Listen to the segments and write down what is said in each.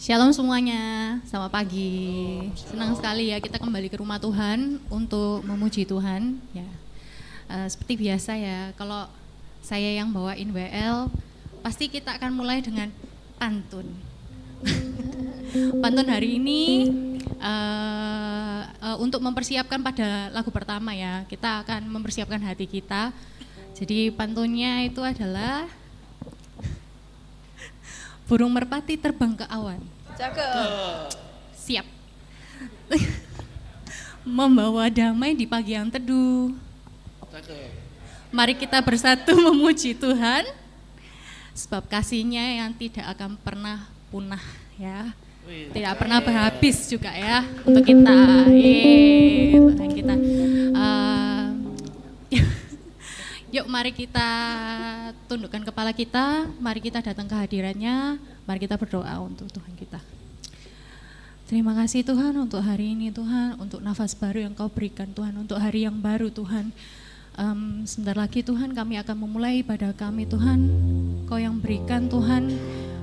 Shalom semuanya, selamat pagi. Senang sekali ya kita kembali ke rumah Tuhan untuk memuji Tuhan. Ya, seperti biasa ya, kalau saya yang bawain WL, pasti kita akan mulai dengan pantun. Pantun hari ini untuk mempersiapkan pada lagu pertama ya, kita akan mempersiapkan hati kita. Jadi pantunnya itu adalah burung merpati terbang ke awan. Cakep. Siap. Membawa damai di pagi yang teduh. Cakep. Mari kita bersatu memuji Tuhan, sebab kasih-Nya yang tidak akan pernah punah ya. Tidak pernah berhabis juga ya untuk kita. Tuhan kita. Yuk mari kita tundukkan kepala kita, mari kita datang ke hadirat-Nya, mari kita berdoa untuk Tuhan kita. Terima kasih Tuhan untuk hari ini Tuhan, untuk nafas baru yang Kau berikan Tuhan, untuk hari yang baru Tuhan. Sebentar lagi Tuhan kami akan memulai ibadah kami Tuhan, Kau yang berikan Tuhan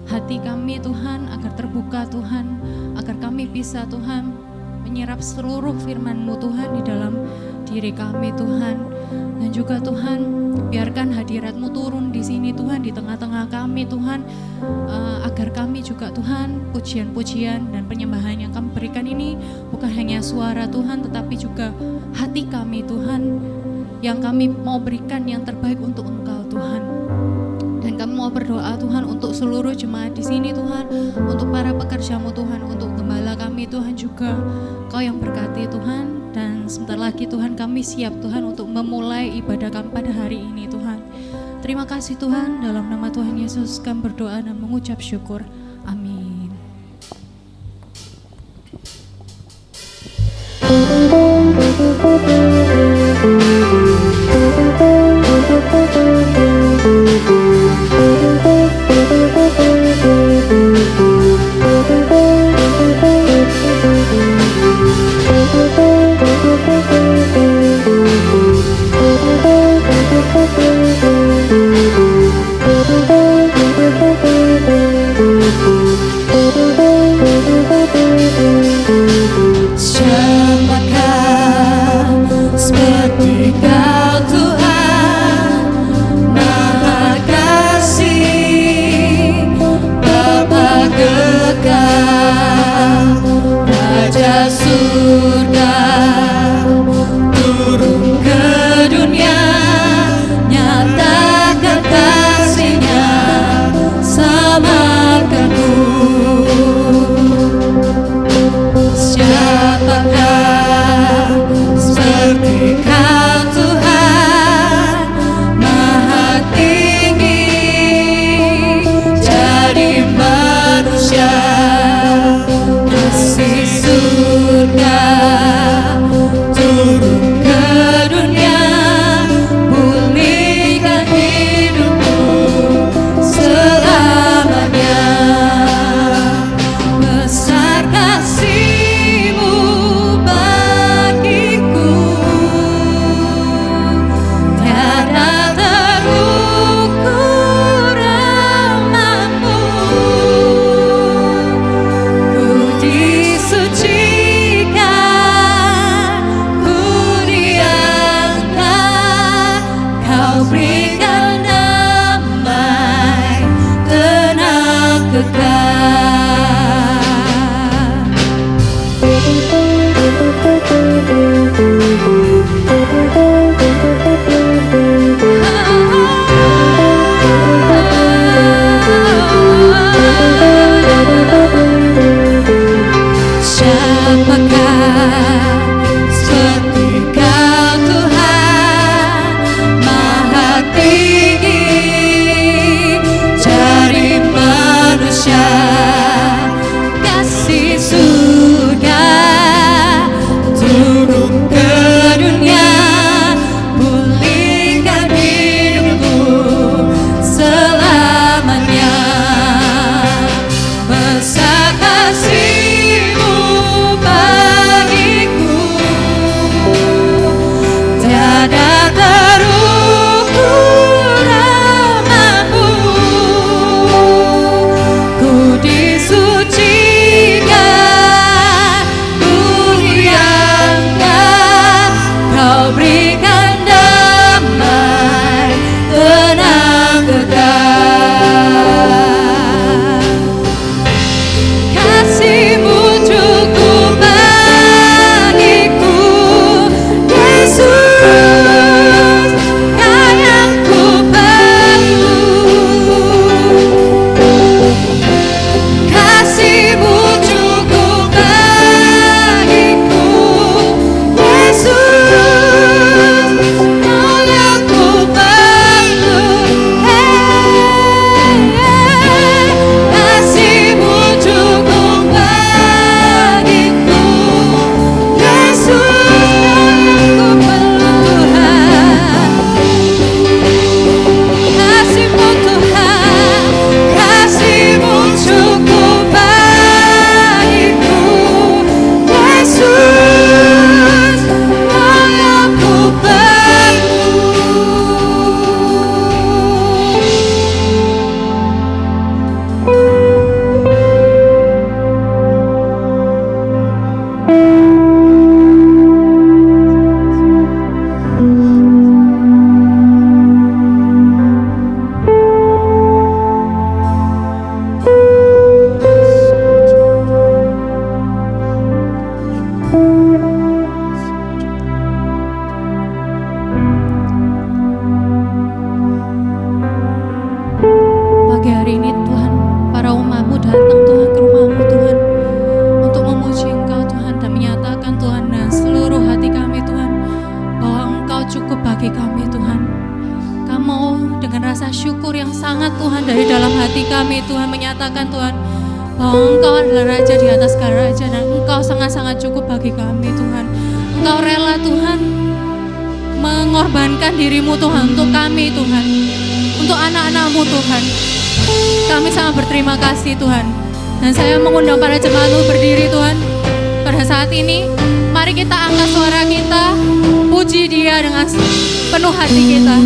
hati kami Tuhan agar terbuka Tuhan, agar kami bisa Tuhan menyerap seluruh firman-Mu Tuhan di dalam diri kami Tuhan. Dan juga Tuhan, biarkan hadirat-Mu turun di sini Tuhan, di tengah-tengah kami Tuhan, agar kami juga Tuhan, pujian-pujian dan penyembahan yang kami berikan ini bukan hanya suara Tuhan, tetapi juga hati kami Tuhan, yang kami mau berikan yang terbaik untuk Engkau Tuhan. Dan kami mau berdoa Tuhan untuk seluruh jemaat di sini Tuhan, untuk para pekerja-Mu Tuhan, untuk gembala kami Tuhan juga, Kau yang berkati Tuhan. Dan sebentar lagi Tuhan kami siap Tuhan untuk memulai ibadah kami pada hari ini Tuhan. Terima kasih Tuhan, dalam nama Tuhan Yesus kami berdoa dan mengucap syukur. Amin. datang Tuhan ke rumah-Mu Tuhan, untuk memuji Engkau Tuhan dan menyatakan Tuhan dengan seluruh hati kami Tuhan, bahwa Engkau cukup bagi kami Tuhan. Kami mau dengan rasa syukur yang sangat Tuhan dari dalam hati kami Tuhan menyatakan Tuhan, bahwa Engkau adalah Raja di atas segala raja dan Engkau sangat-sangat cukup bagi kami Tuhan. Engkau rela Tuhan mengorbankan diri-Mu Tuhan untuk kami Tuhan, untuk anak-anak-Mu Tuhan. Kami sangat berterima kasih Tuhan. Dan saya mengundang para jemaat-Mu berdiri Tuhan. Pada saat ini mari kita angkat suara kita, puji Dia dengan penuh hati kita.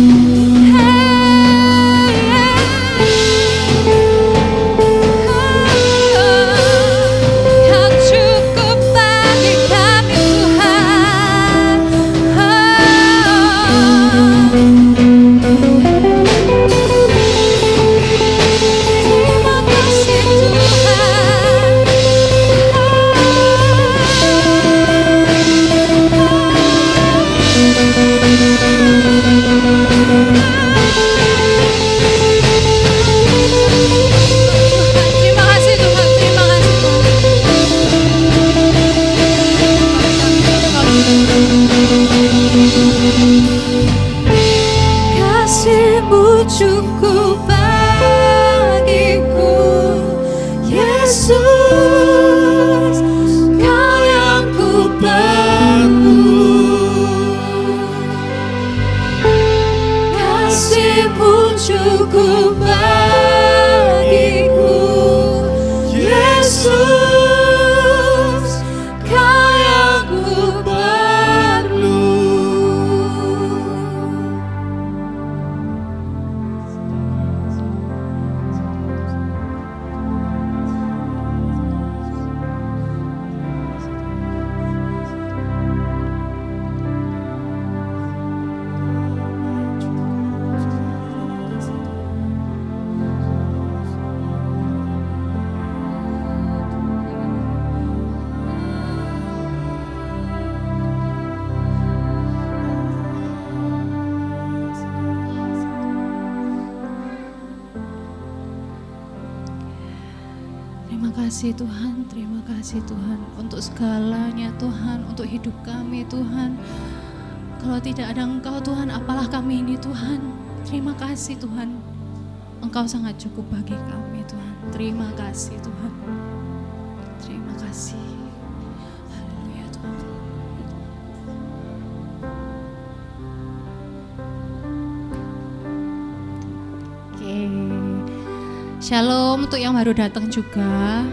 Cukup bagiku, Yesus, Kau yang ku perlu. Kasih-Mu cukup bagiku, Yesus, Kau yang ku perlu. Terima kasih Tuhan untuk segalanya Tuhan, untuk hidup kami Tuhan. Kalau tidak ada Engkau Tuhan, apalah kami ini Tuhan. Terima kasih Tuhan, Engkau sangat cukup bagi kami Tuhan. Terima kasih Tuhan, terima kasih. Haleluya Tuhan. Oke. Shalom untuk yang baru datang juga.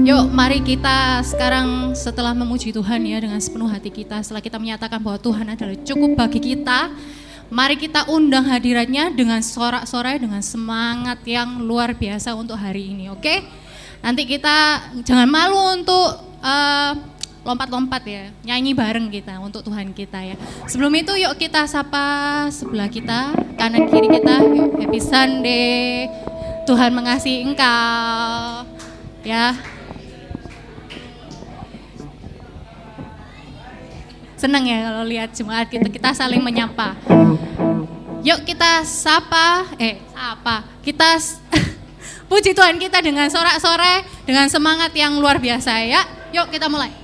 Yuk mari kita sekarang setelah memuji Tuhan ya dengan sepenuh hati kita, setelah kita menyatakan bahwa Tuhan adalah cukup bagi kita, mari kita undang hadiratnya dengan sorak-sorai, dengan semangat yang luar biasa untuk hari ini, oke? Nanti kita jangan malu untuk lompat-lompat ya, nyanyi bareng kita untuk Tuhan kita ya. Sebelum itu yuk kita sapa sebelah kita, kanan kiri kita, yuk happy Sunday, Tuhan mengasihi engkau ya. Senang ya kalau lihat jemaat kita saling menyapa. Yuk kita kita puji Tuhan kita dengan sorak-sorai, dengan semangat yang luar biasa ya. Yuk kita mulai.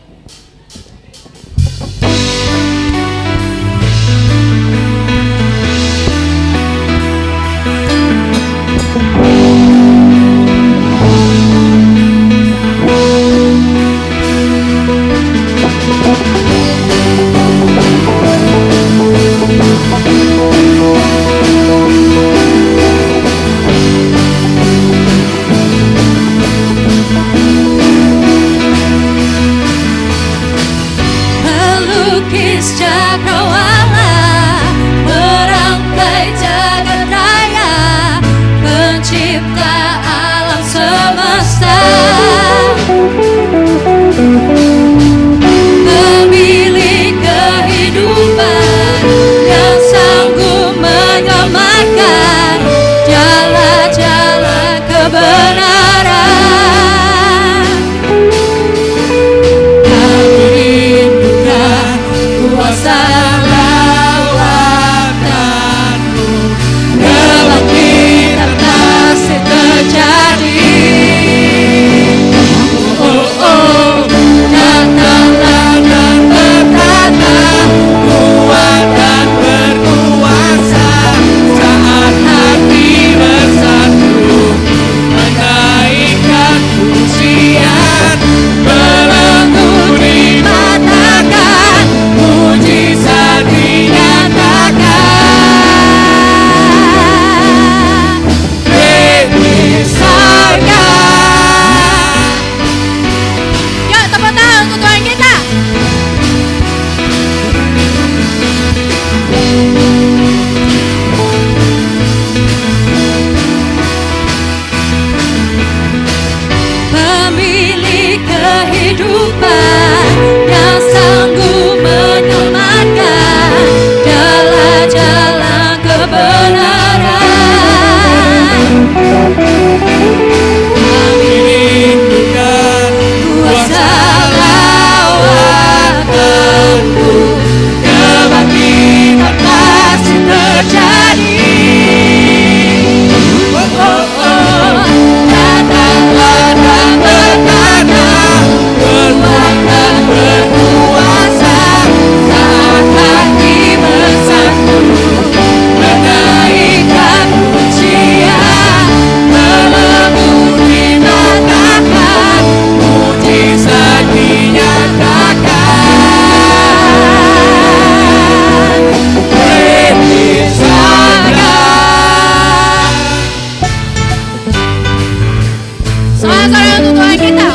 sorak untuk Tuhan kita.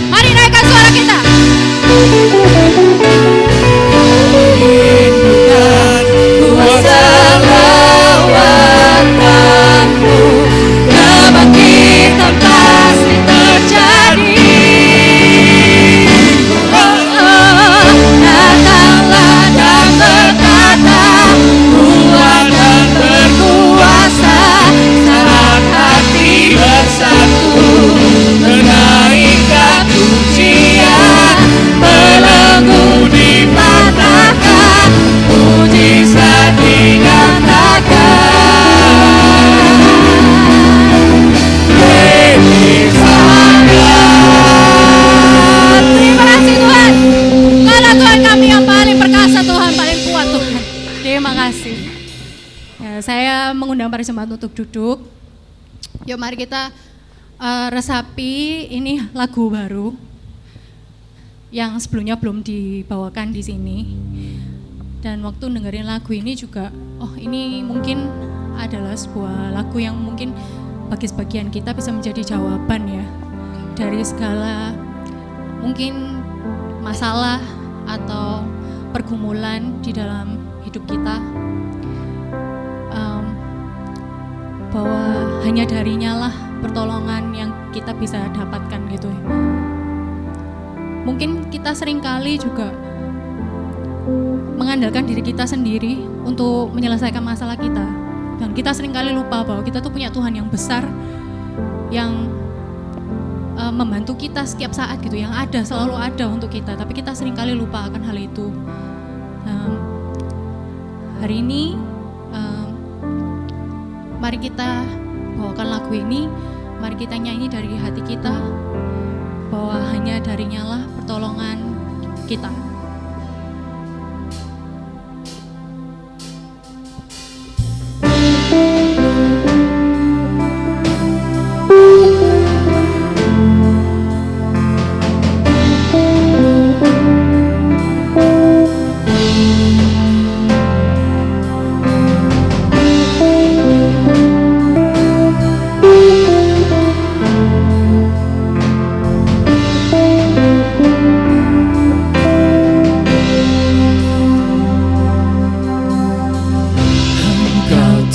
Mari naikkan suara kita. Rindukan kuasa lawatanmu, kebangkitan pasti terjadi. Datanglah dan berkata, kuat dan berkuasa, saat hati bersatu, menaikkan pujian, belenggu dipatahkan, mujizat dinyatakan. Yesus sangat. Terima kasih Tuhan. Karena Tuhan kami yang paling perkasa, Tuhan paling kuat Tuhan. Terima kasih. Ya, saya mengundang para jemaat untuk duduk. Yuk mari kita resapi ini lagu baru yang sebelumnya belum dibawakan di sini. Dan waktu dengerin lagu ini juga, oh ini mungkin adalah sebuah lagu yang mungkin bagi sebagian kita bisa menjadi jawaban ya dari segala mungkin masalah atau pergumulan di dalam hidup kita. Bahwa hanya darinya lah pertolongan yang kita bisa dapatkan gitu. Mungkin kita seringkali juga mengandalkan diri kita sendiri untuk menyelesaikan masalah kita. Dan kita seringkali lupa bahwa kita tuh punya Tuhan yang besar, yang membantu kita setiap saat gitu, yang ada, selalu ada untuk kita. Tapi kita seringkali lupa akan hal itu. Hari ini mari kita bawakan lagu ini, mari kita nyanyi dari hati kita bahwa hanya darinya lah pertolongan kita.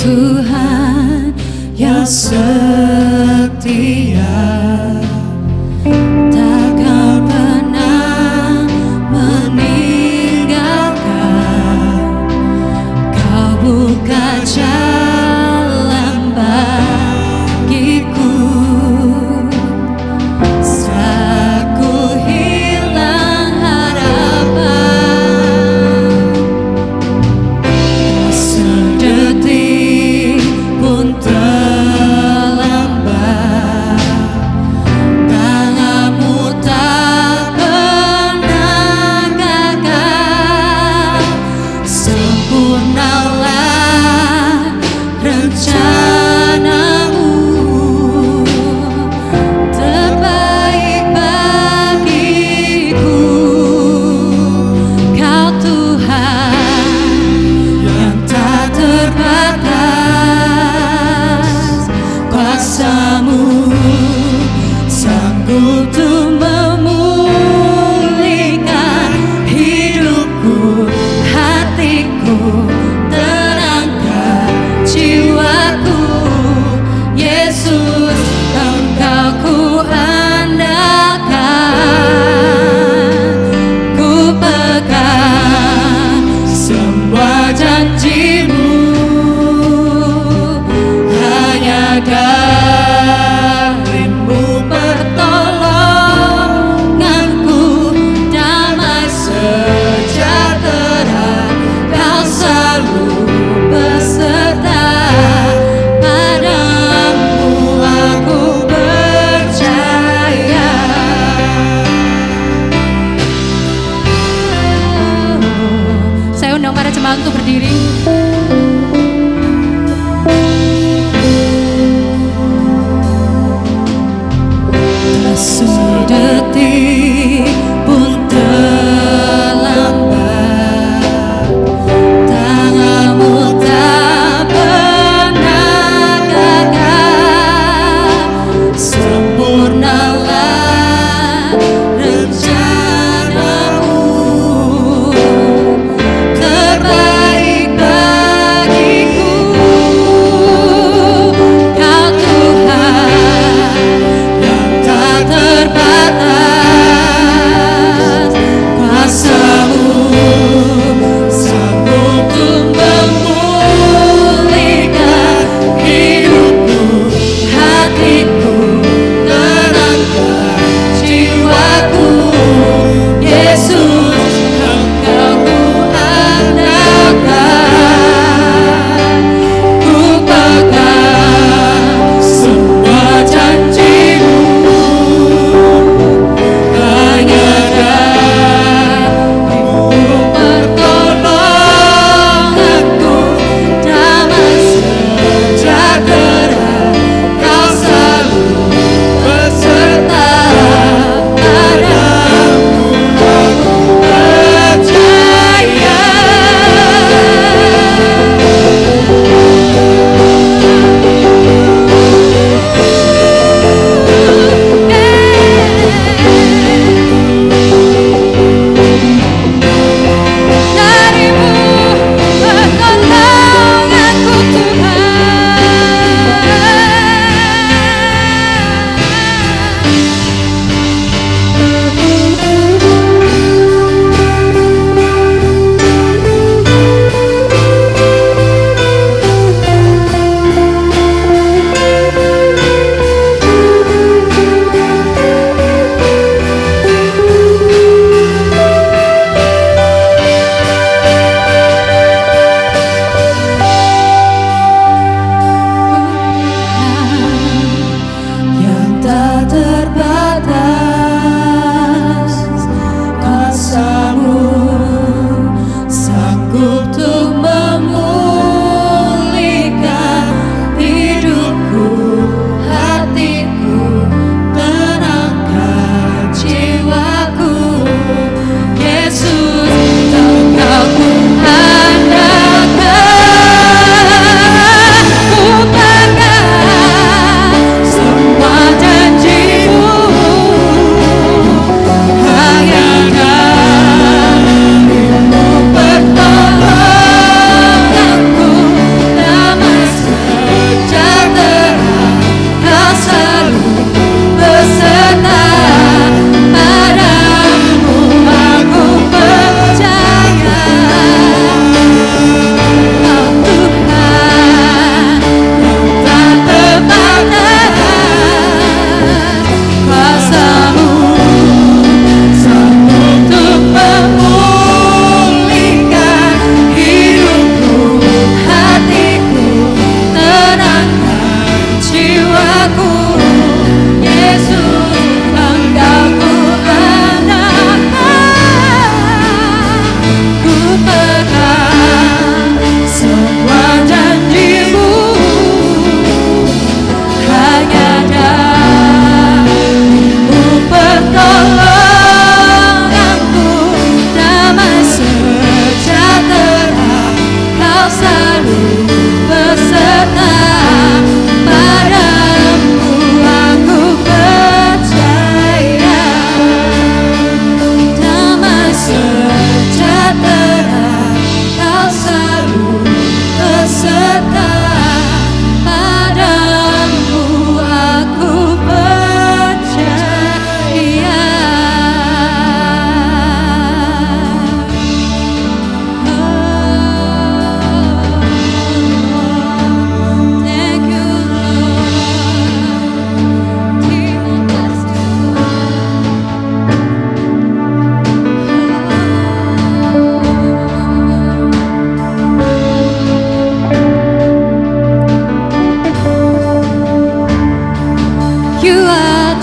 Tuhan yang setia, takkan pernah meninggalkan. Kau buka jalan bagiku saat ku hilang harapan. Sedetik pun terlambat.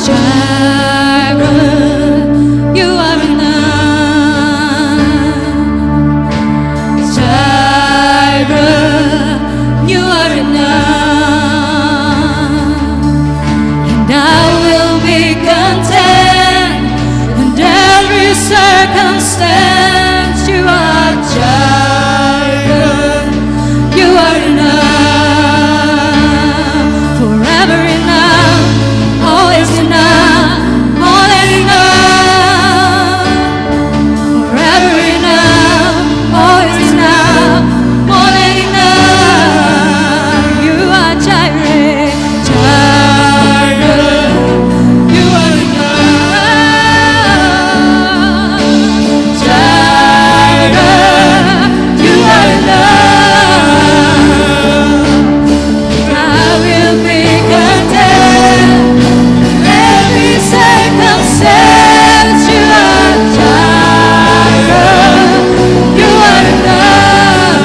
Jireh, you are enough. Jireh, you are enough. And I will be content in every circumstance. You are Jireh, you are enough. Forever enough, always enough, more than enough. Forever enough, always enough, more than enough. You are Jireh, Jireh, you are enough. Jireh, you are enough. I will be content in every circumstance. You are Jireh, you are enough.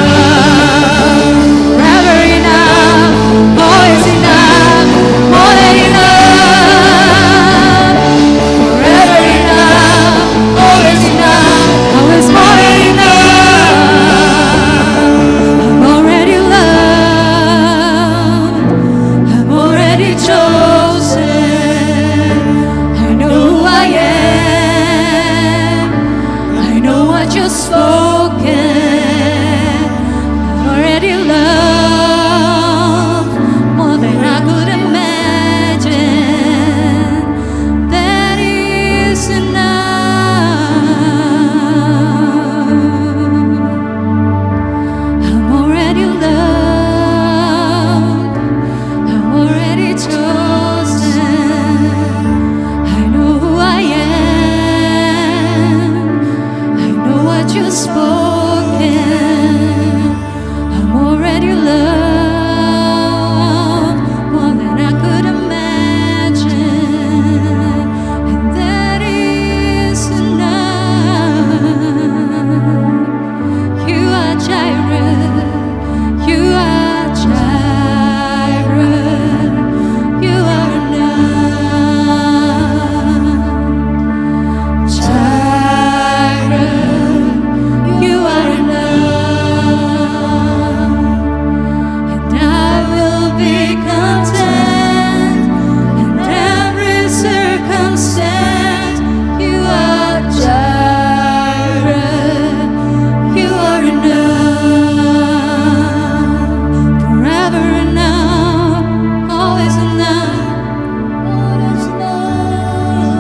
Forever enough, always enough, more than enough. Forever enough, always enough, always more than enough. I'm already loved, I'm already chosen. I know who I am, I know what you've spoken. I'm already loved more than I could imagine. That is enough. I'm already loved, I'm already chosen. I know who I am, I know what you've spoken. I'm already loved more than I could imagine, and that is enough. You are Jireh, you are Jireh, you are enough. Jireh, you are enough. And I will be content in every circumstance. You are Jireh, you are enough. Forever enough, always enough, always enough.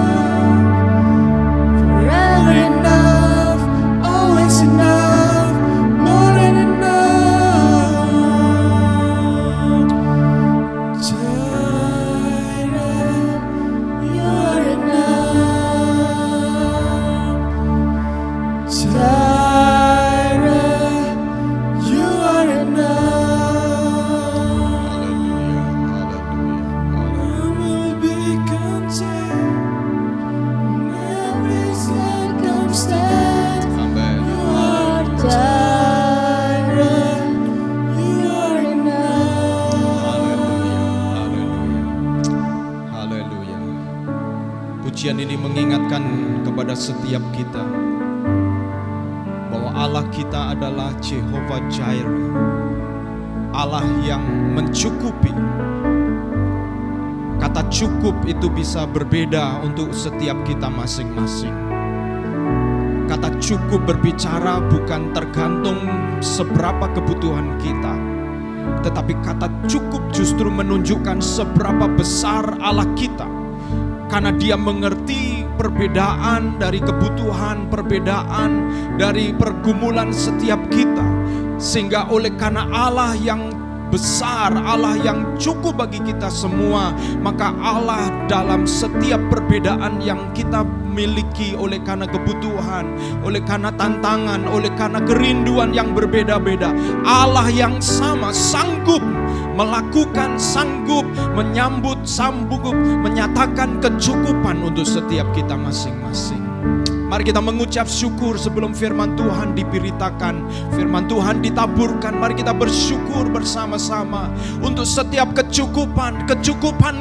Forever enough, always enough, more than enough. Jireh, you are enough. Jireh, you are enough. I will be content in every circumstance. You are Jireh, you are enough. Haleluya. Pujian ini mengingatkan kepada setiap kita bahwa Allah kita adalah Jehovah Jireh, Allah yang mencukupi. Kata cukup itu bisa berbeda untuk setiap kita masing-masing. Kata cukup berbicara bukan tergantung seberapa kebutuhan kita, tetapi kata cukup justru menunjukkan seberapa besar Allah kita. Karena Dia mengerti perbedaan dari kebutuhan, perbedaan dari pergumulan setiap kita. Sehingga oleh karena Allah yang besar, Allah yang cukup bagi kita semua, maka Allah dalam setiap perbedaan yang kita miliki oleh karena kebutuhan, oleh karena tantangan, oleh karena kerinduan yang berbeda-beda, Allah yang sama sanggup melakukan, sanggup menyambut, sanggup menyatakan kecukupan untuk setiap kita masing-masing. Mari kita mengucap syukur sebelum firman Tuhan diberitakan, firman Tuhan ditaburkan. Mari kita bersyukur bersama-sama untuk setiap kecukupan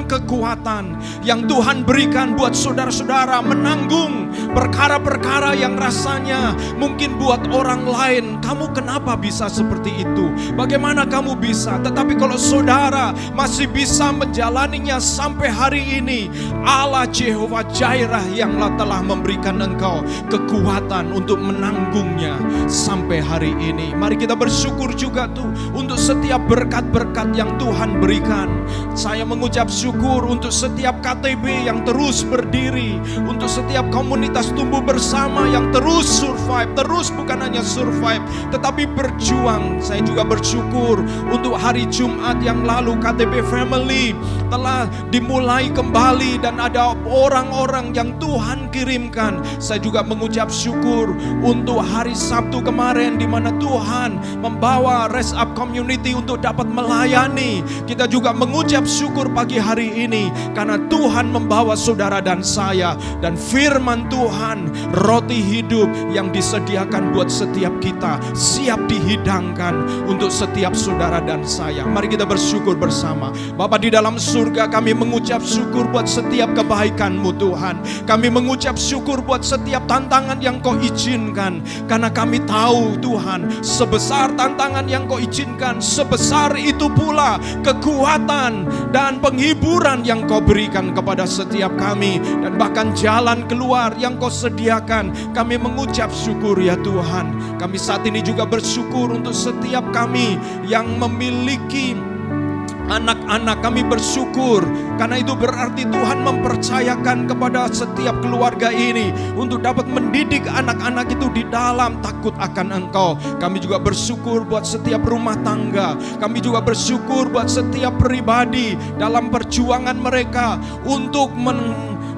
kekuatan yang Tuhan berikan buat saudara-saudara menanggung perkara-perkara yang rasanya mungkin buat orang lain, kamu kenapa bisa seperti itu? Bagaimana kamu bisa? Tetapi kalau saudara masih bisa menjalaninya sampai hari ini, Allah Jehovah Jireh yang telah memberikan engkau kekuatan untuk menanggungnya sampai hari ini. Mari kita bersyukur juga tuh untuk setiap berkat-berkat yang Tuhan berikan. Saya mengucap syukur untuk setiap KTB yang terus berdiri, untuk setiap komunitas tumbuh bersama yang terus survive, terus bukan hanya survive tetapi berjuang. Saya juga bersyukur untuk hari Jumat yang lalu KTB Family telah dimulai kembali dan ada orang-orang yang Tuhan kirimkan. Saya juga mengucap syukur untuk hari Sabtu kemarin di mana Tuhan membawa Raise Up Community untuk dapat melayani. Kita juga mengucap syukur pagi hari ini karena Tuhan membawa saudara dan saya, dan firman Tuhan, roti hidup yang disediakan buat setiap kita, siap dihidangkan untuk setiap saudara dan saya. Mari kita bersyukur bersama. Bapa di dalam surga, kami mengucap syukur buat setiap kebaikan-Mu Tuhan. Kami mengucap syukur buat setiap tantangan yang Kau izinkan, karena kami tahu Tuhan, sebesar tantangan yang Kau izinkan, sebesar itu pula kekuatan dan penghiburan yang Kau berikan kepada setiap kami, dan bahkan jalan keluar yang Kau sediakan. Kami mengucap syukur ya Tuhan. Kami saat ini juga bersyukur untuk setiap kami yang memiliki anak-anak. Kami bersyukur karena itu berarti Tuhan mempercayakan kepada setiap keluarga ini untuk dapat mendidik anak-anak itu di dalam takut akan Engkau. Kami juga bersyukur buat setiap rumah tangga. Kami juga bersyukur buat setiap pribadi dalam perjuangan mereka untuk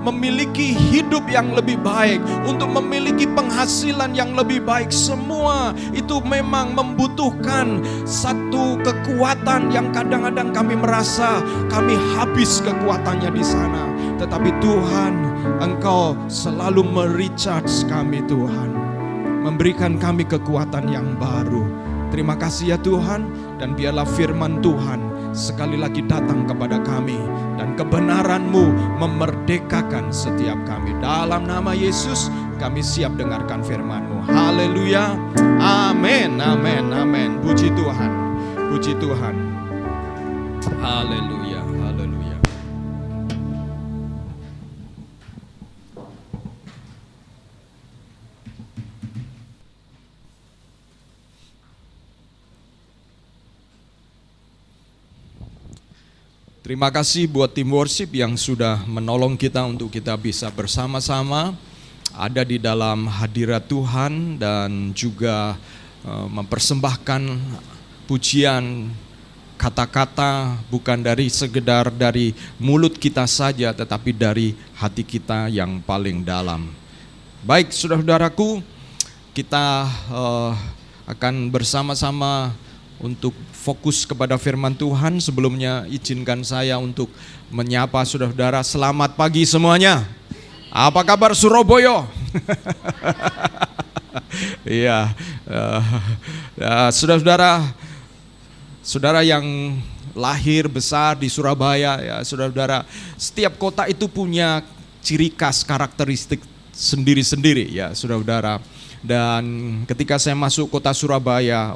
memiliki hidup yang lebih baik, untuk memiliki penghasilan yang lebih baik. Semua itu memang membutuhkan satu kekuatan yang kadang-kadang kami merasa kami habis kekuatannya di sana. Tetapi Tuhan, Engkau selalu merecharge kami Tuhan, memberikan kami kekuatan yang baru. Terima kasih ya Tuhan, dan biarlah firman Tuhan sekali lagi datang kepada kami, dan kebenaran-Mu memerdekakan setiap kami. Dalam nama Yesus kami siap dengarkan firman-Mu. Haleluya. Amin, amin, amin. Puji Tuhan, puji Tuhan. Haleluya, haleluya. Terima kasih buat tim worship yang sudah menolong kita untuk kita bisa bersama-sama ada di dalam hadirat Tuhan, dan juga mempersembahkan pujian, kata-kata bukan dari sekedar dari mulut kita saja, tetapi dari hati kita yang paling dalam. Baik saudara-saudaraku, kita akan bersama-sama untuk fokus kepada firman Tuhan. Sebelumnya izinkan saya untuk menyapa saudara-saudara. Selamat pagi semuanya. Apa kabar Surabaya? Iya, saudara-saudara, saudara yang lahir besar di Surabaya, ya saudara-saudara, setiap kota itu punya ciri khas karakteristik sendiri-sendiri ya saudara-saudara. Dan ketika saya masuk kota Surabaya,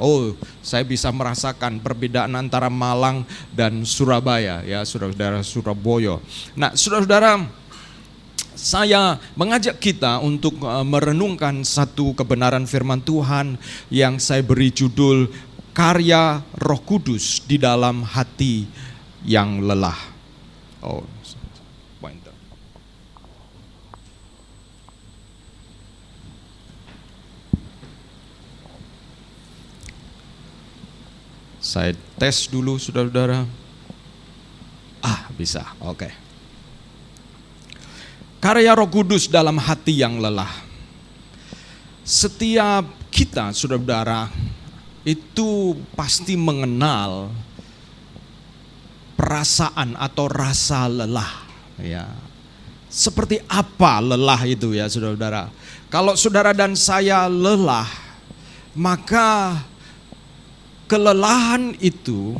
saya bisa merasakan perbedaan antara Malang dan Surabaya ya saudara-saudara, Surabaya. Nah saudara-saudara, saya mengajak kita untuk merenungkan satu kebenaran firman Tuhan yang saya beri judul Karya Roh Kudus di dalam hati yang lelah. Saya tes dulu saudara-saudara. Bisa, oke. Karya Roh Kudus dalam hati yang lelah. Setiap kita saudara-saudara itu pasti mengenal perasaan atau rasa lelah ya. Seperti apa lelah itu ya saudara-saudara? Kalau saudara dan saya lelah, maka kelelahan itu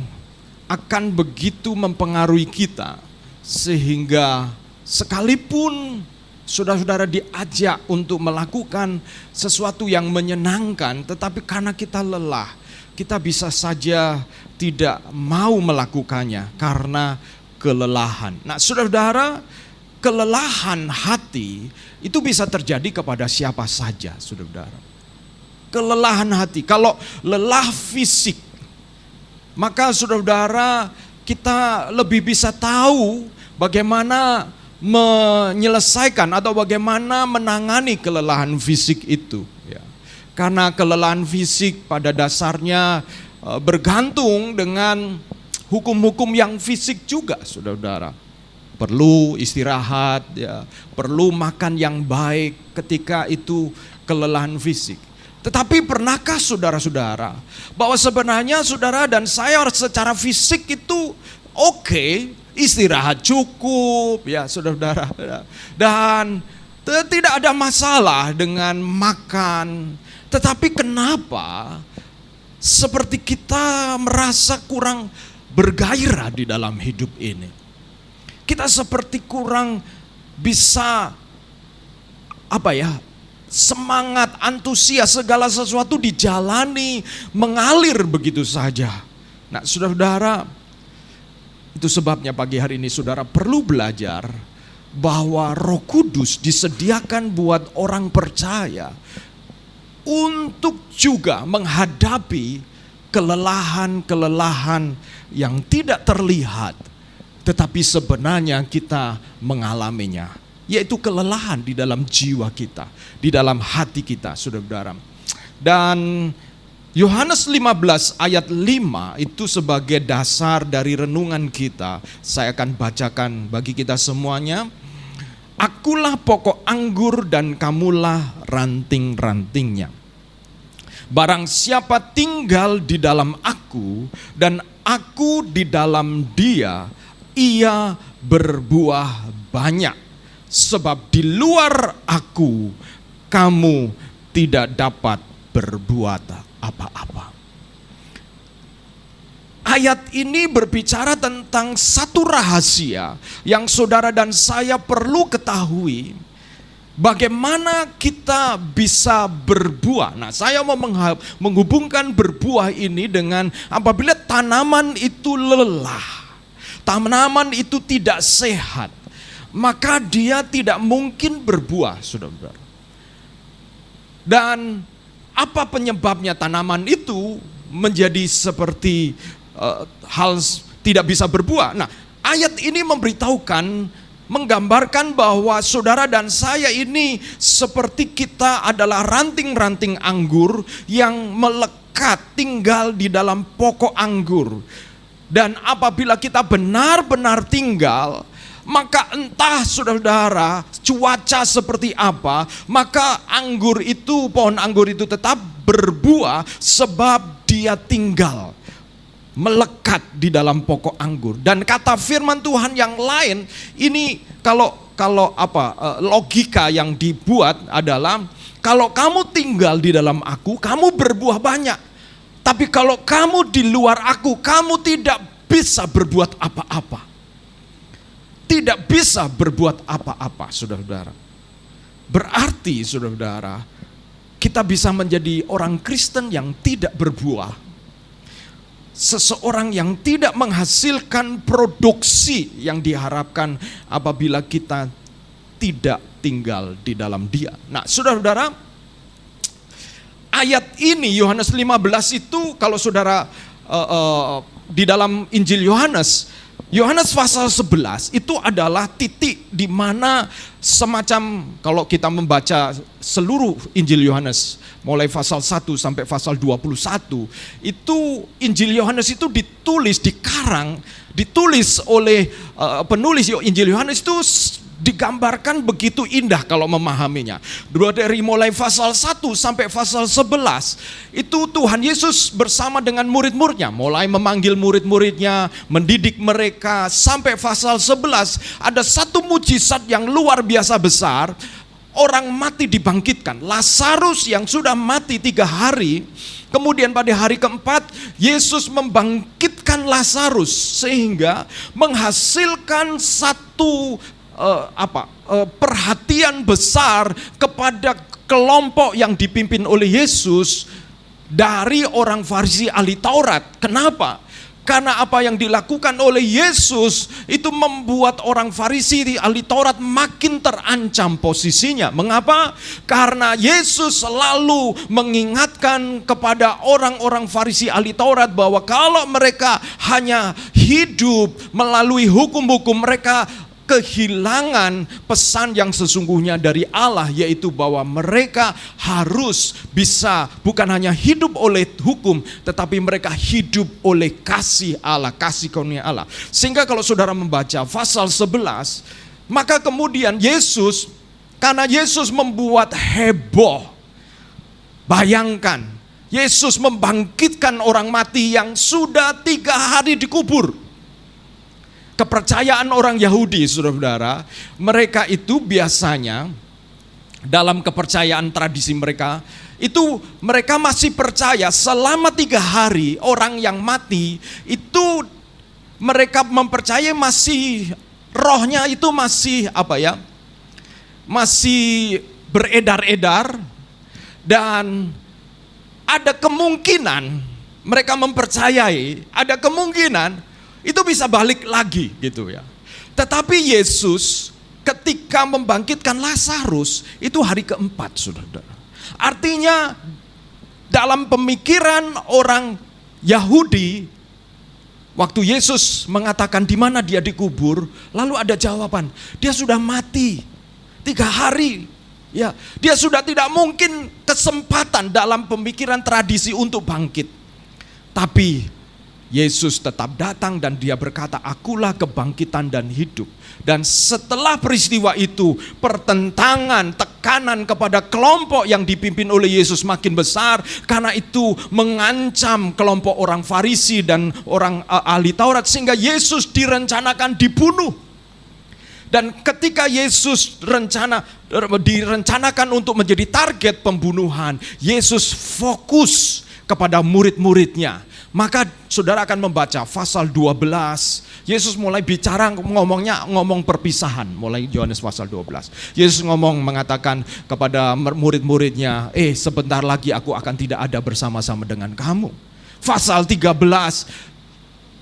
akan begitu mempengaruhi kita, sehingga sekalipun saudara-saudara diajak untuk melakukan sesuatu yang menyenangkan, tetapi karena kita lelah, kita bisa saja tidak mau melakukannya karena kelelahan. Nah saudara-saudara, kelelahan hati itu bisa terjadi kepada siapa saja, saudara-saudara. Kelelahan hati, kalau lelah fisik, maka saudara-saudara kita lebih bisa tahu bagaimana menyelesaikan atau bagaimana menangani kelelahan fisik itu. Ya. Karena kelelahan fisik pada dasarnya bergantung dengan hukum-hukum yang fisik juga, saudara-saudara. Perlu istirahat, ya, perlu makan yang baik ketika itu kelelahan fisik. Tetapi pernahkah saudara-saudara bahwa sebenarnya saudara dan saya secara fisik itu oke, istirahat cukup ya saudara-saudara, dan tidak ada masalah dengan makan. Tetapi kenapa seperti kita merasa kurang bergairah di dalam hidup ini? Kita seperti kurang bisa semangat, antusias, segala sesuatu dijalani, mengalir begitu saja. Nah saudara-saudara, itu sebabnya pagi hari ini saudara perlu belajar bahwa Roh Kudus disediakan buat orang percaya untuk juga menghadapi kelelahan-kelelahan yang tidak terlihat, tetapi sebenarnya kita mengalaminya, yaitu kelelahan di dalam jiwa kita, di dalam hati kita, saudara-saudara. Dan Yohanes 15 ayat 5 itu sebagai dasar dari renungan kita. Saya akan bacakan bagi kita semuanya. Akulah pokok anggur dan kamulah ranting-rantingnya. Barang siapa tinggal di dalam aku dan aku di dalam dia, ia berbuah banyak, sebab di luar aku kamu tidak dapat berbuat apa-apa. Ayat ini berbicara tentang satu rahasia yang saudara dan saya perlu ketahui. Bagaimana kita bisa berbuah? Nah, saya mau menghubungkan berbuah ini dengan apabila tanaman itu lelah, tanaman itu tidak sehat, maka dia tidak mungkin berbuah, saudara-saudara. Dan apa penyebabnya tanaman itu menjadi seperti hal tidak bisa berbuah? Nah, ayat ini menggambarkan bahwa saudara dan saya ini seperti kita adalah ranting-ranting anggur yang melekat tinggal di dalam pokok anggur. Dan apabila kita benar-benar tinggal, maka entah saudara-saudara cuaca seperti apa, maka anggur itu, pohon anggur itu tetap berbuah sebab dia tinggal melekat di dalam pokok anggur. Dan kata firman Tuhan yang lain ini logika yang dibuat adalah, kalau kamu tinggal di dalam aku, kamu berbuah banyak. Tapi kalau kamu di luar aku, kamu tidak bisa berbuat apa-apa. Tidak bisa berbuat apa-apa, saudara-saudara. Berarti, saudara-saudara, kita bisa menjadi orang Kristen yang tidak berbuah. Seseorang yang tidak menghasilkan produksi yang diharapkan apabila kita tidak tinggal di dalam Dia. Nah, saudara-saudara, ayat ini Yohanes 15 itu kalau saudara di dalam Injil Yohanes pasal 11 itu adalah titik di mana semacam, kalau kita membaca seluruh Injil Yohanes mulai pasal 1 sampai pasal 21, itu Injil Yohanes itu ditulis oleh penulis Injil Yohanes itu digambarkan begitu indah kalau memahaminya. Dari mulai pasal 1 sampai pasal 11, itu Tuhan Yesus bersama dengan murid-muridnya, mulai memanggil murid-muridnya, mendidik mereka, sampai pasal 11, ada satu mujizat yang luar biasa besar, orang mati dibangkitkan. Lazarus yang sudah mati 3 hari, kemudian pada hari keempat, Yesus membangkitkan Lazarus, sehingga menghasilkan satu perhatian besar kepada kelompok yang dipimpin oleh Yesus dari orang Farisi ahli Taurat. Kenapa? Karena apa yang dilakukan oleh Yesus itu membuat orang Farisi ahli Taurat makin terancam posisinya. Mengapa? Karena Yesus selalu mengingatkan kepada orang-orang Farisi ahli Taurat bahwa kalau mereka hanya hidup melalui hukum-hukum, mereka kehilangan pesan yang sesungguhnya dari Allah, yaitu bahwa mereka harus bisa bukan hanya hidup oleh hukum, tetapi mereka hidup oleh kasih Allah, kasih karunia Allah. Sehingga kalau saudara membaca pasal 11, maka kemudian Yesus, karena Yesus membuat heboh, bayangkan Yesus membangkitkan orang mati yang sudah 3 hari dikubur. Kepercayaan orang Yahudi, saudara-saudara, mereka itu biasanya dalam kepercayaan tradisi mereka, itu mereka masih percaya selama 3 hari orang yang mati itu mereka mempercayai masih rohnya itu masih masih beredar-edar, dan ada kemungkinan mereka mempercayai ada kemungkinan itu bisa balik lagi gitu ya. Tetapi Yesus ketika membangkitkan Lazarus itu hari keempat, saudara. Artinya dalam pemikiran orang Yahudi, waktu Yesus mengatakan di mana dia dikubur, lalu ada jawaban, dia sudah mati 3 hari. Ya, dia sudah tidak mungkin kesempatan dalam pemikiran tradisi untuk bangkit. Tapi Yesus tetap datang dan dia berkata, akulah kebangkitan dan hidup. Dan setelah peristiwa itu, pertentangan, tekanan kepada kelompok yang dipimpin oleh Yesus makin besar. Karena itu mengancam kelompok orang Farisi dan orang ahli Taurat, sehingga Yesus direncanakan dibunuh. Dan ketika Yesus direncanakan untuk menjadi target pembunuhan, Yesus fokus kepada murid-muridnya. Maka saudara akan membaca pasal 12, Yesus mulai bicara, ngomong perpisahan, mulai Yohanes pasal 12. Yesus mengatakan kepada murid-muridnya, sebentar lagi aku akan tidak ada bersama-sama dengan kamu. Pasal 13,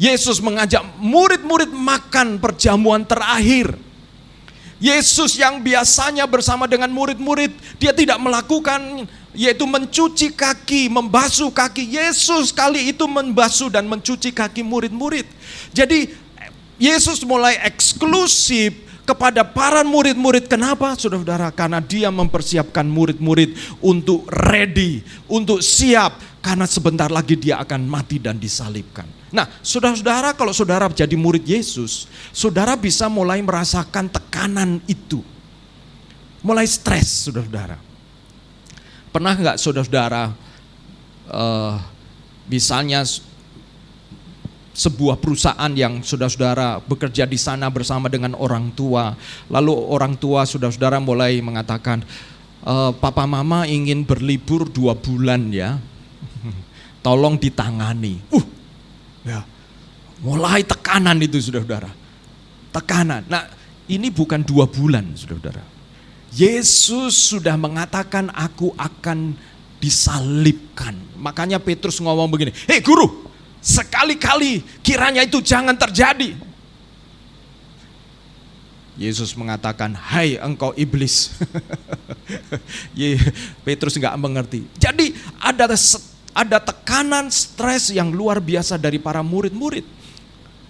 Yesus mengajak murid-murid makan perjamuan terakhir. Yesus yang biasanya bersama dengan murid-murid, dia tidak melakukan, yaitu mencuci kaki, membasuh kaki. Yesus kali itu membasuh dan mencuci kaki murid-murid. Jadi Yesus mulai eksklusif kepada para murid-murid. Kenapa, saudara-saudara? Karena dia mempersiapkan murid-murid untuk ready, untuk siap. Karena sebentar lagi dia akan mati dan disalibkan. Nah, saudara-saudara, kalau saudara jadi murid Yesus, saudara bisa mulai merasakan tekanan itu. Mulai stres, saudara-saudara. Pernah nggak saudara-saudara, misalnya sebuah perusahaan yang saudara-saudara bekerja di sana bersama dengan orang tua, lalu orang tua saudara-saudara mulai mengatakan, papa mama ingin berlibur 2 bulan ya, tolong ditangani. Ya, mulai tekanan itu saudara-saudara, tekanan. Nah, ini bukan 2 bulan saudara-saudara. Yesus sudah mengatakan aku akan disalibkan. Makanya Petrus ngomong begini, hei guru, sekali-kali kiranya itu jangan terjadi. Yesus mengatakan, hai engkau iblis. Petrus nggak mengerti. Jadi ada tekanan, stres yang luar biasa dari para murid-murid.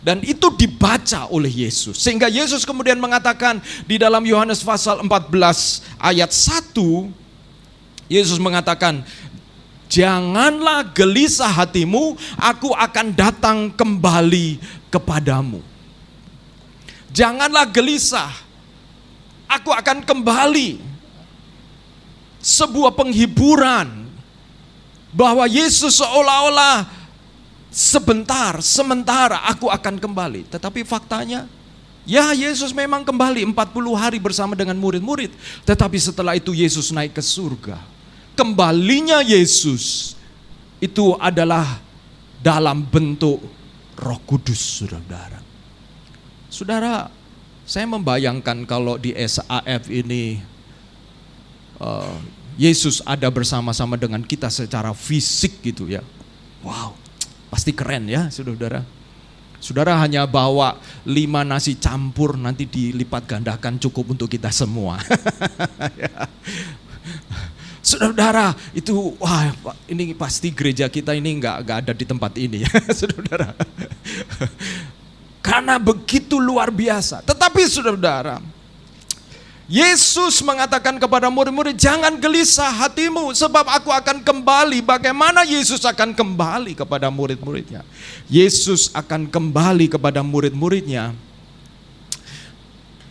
Dan itu dibaca oleh Yesus. Sehingga Yesus kemudian mengatakan di dalam Yohanes pasal 14 ayat 1, Yesus mengatakan, janganlah gelisah hatimu, aku akan datang kembali kepadamu. Janganlah gelisah. Aku akan kembali. Sebuah penghiburan bahwa Yesus seolah-olah sementara aku akan kembali. Tetapi faktanya, ya Yesus memang kembali 40 hari bersama dengan murid-murid. Tetapi setelah itu Yesus naik ke surga. Kembalinya Yesus itu adalah dalam bentuk Roh Kudus, saudara. Saudara, saya membayangkan kalau di SAF ini Yesus ada bersama-sama dengan kita secara fisik gitu ya. Wow, pasti keren ya saudara. Saudara hanya bawa 5 nasi campur, nanti dilipat gandakan cukup untuk kita semua. Saudara, itu wah ini pasti gereja kita ini nggak ada di tempat ini ya saudara. Karena begitu luar biasa. Tetapi saudara, Yesus mengatakan kepada murid-murid, jangan gelisah hatimu sebab aku akan kembali. Bagaimana Yesus akan kembali kepada murid-muridnya? Yesus akan kembali kepada murid-muridnya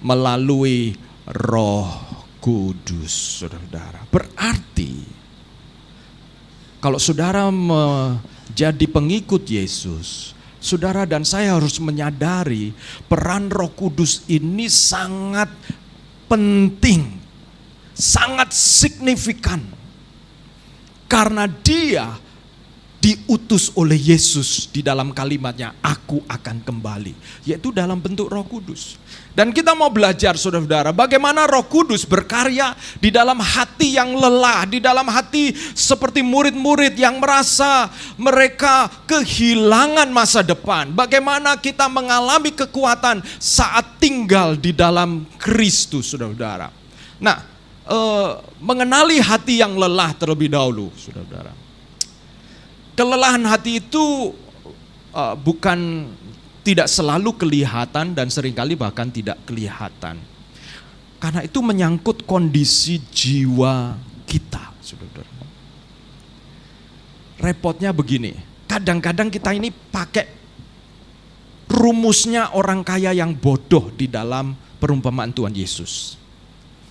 melalui Roh Kudus, saudara. Berarti kalau saudara menjadi pengikut Yesus, saudara dan saya harus menyadari peran Roh Kudus ini sangat penting, sangat signifikan. Karena dia diutus oleh Yesus di dalam kalimatnya, aku akan kembali. Yaitu dalam bentuk Roh Kudus. Dan kita mau belajar saudara-saudara, bagaimana Roh Kudus berkarya di dalam hati yang lelah, di dalam hati seperti murid-murid yang merasa mereka kehilangan masa depan. Bagaimana kita mengalami kekuatan saat tinggal di dalam Kristus, saudara-saudara. Nah, mengenali hati yang lelah terlebih dahulu, saudara-saudara. Kelelahan hati itu bukan tidak selalu kelihatan dan seringkali bahkan tidak kelihatan. Karena itu menyangkut kondisi jiwa kita, saudara. Repotnya begini, kadang-kadang kita ini pakai rumusnya orang kaya yang bodoh di dalam perumpamaan Tuhan Yesus.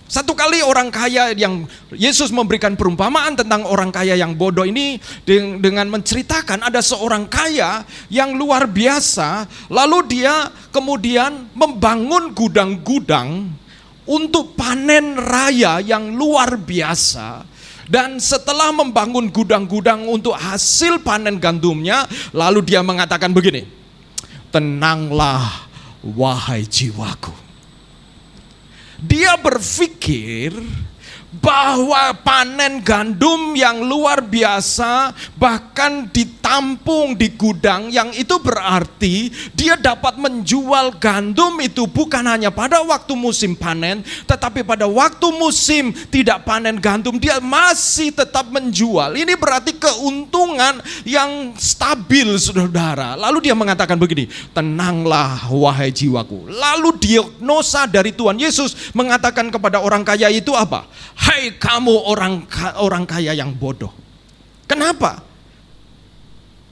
Satu kali orang kaya yang Yesus memberikan perumpamaan tentang orang kaya yang bodoh ini dengan menceritakan ada seorang kaya yang luar biasa, lalu dia kemudian membangun gudang-gudang untuk panen raya yang luar biasa. Dan setelah membangun gudang-gudang untuk hasil panen gandumnya, lalu dia mengatakan begini, tenanglah wahai jiwaku. Dia berpikir bahwa panen gandum yang luar biasa bahkan ditampung di gudang, yang itu berarti dia dapat menjual gandum itu bukan hanya pada waktu musim panen, tetapi pada waktu musim tidak panen gandum dia masih tetap menjual. Ini berarti keuntungan yang stabil, saudara. Lalu dia mengatakan begini, tenanglah wahai jiwaku. Lalu diagnosa dari Tuhan Yesus mengatakan kepada orang kaya itu apa? Hai kamu orang kaya yang bodoh. Kenapa?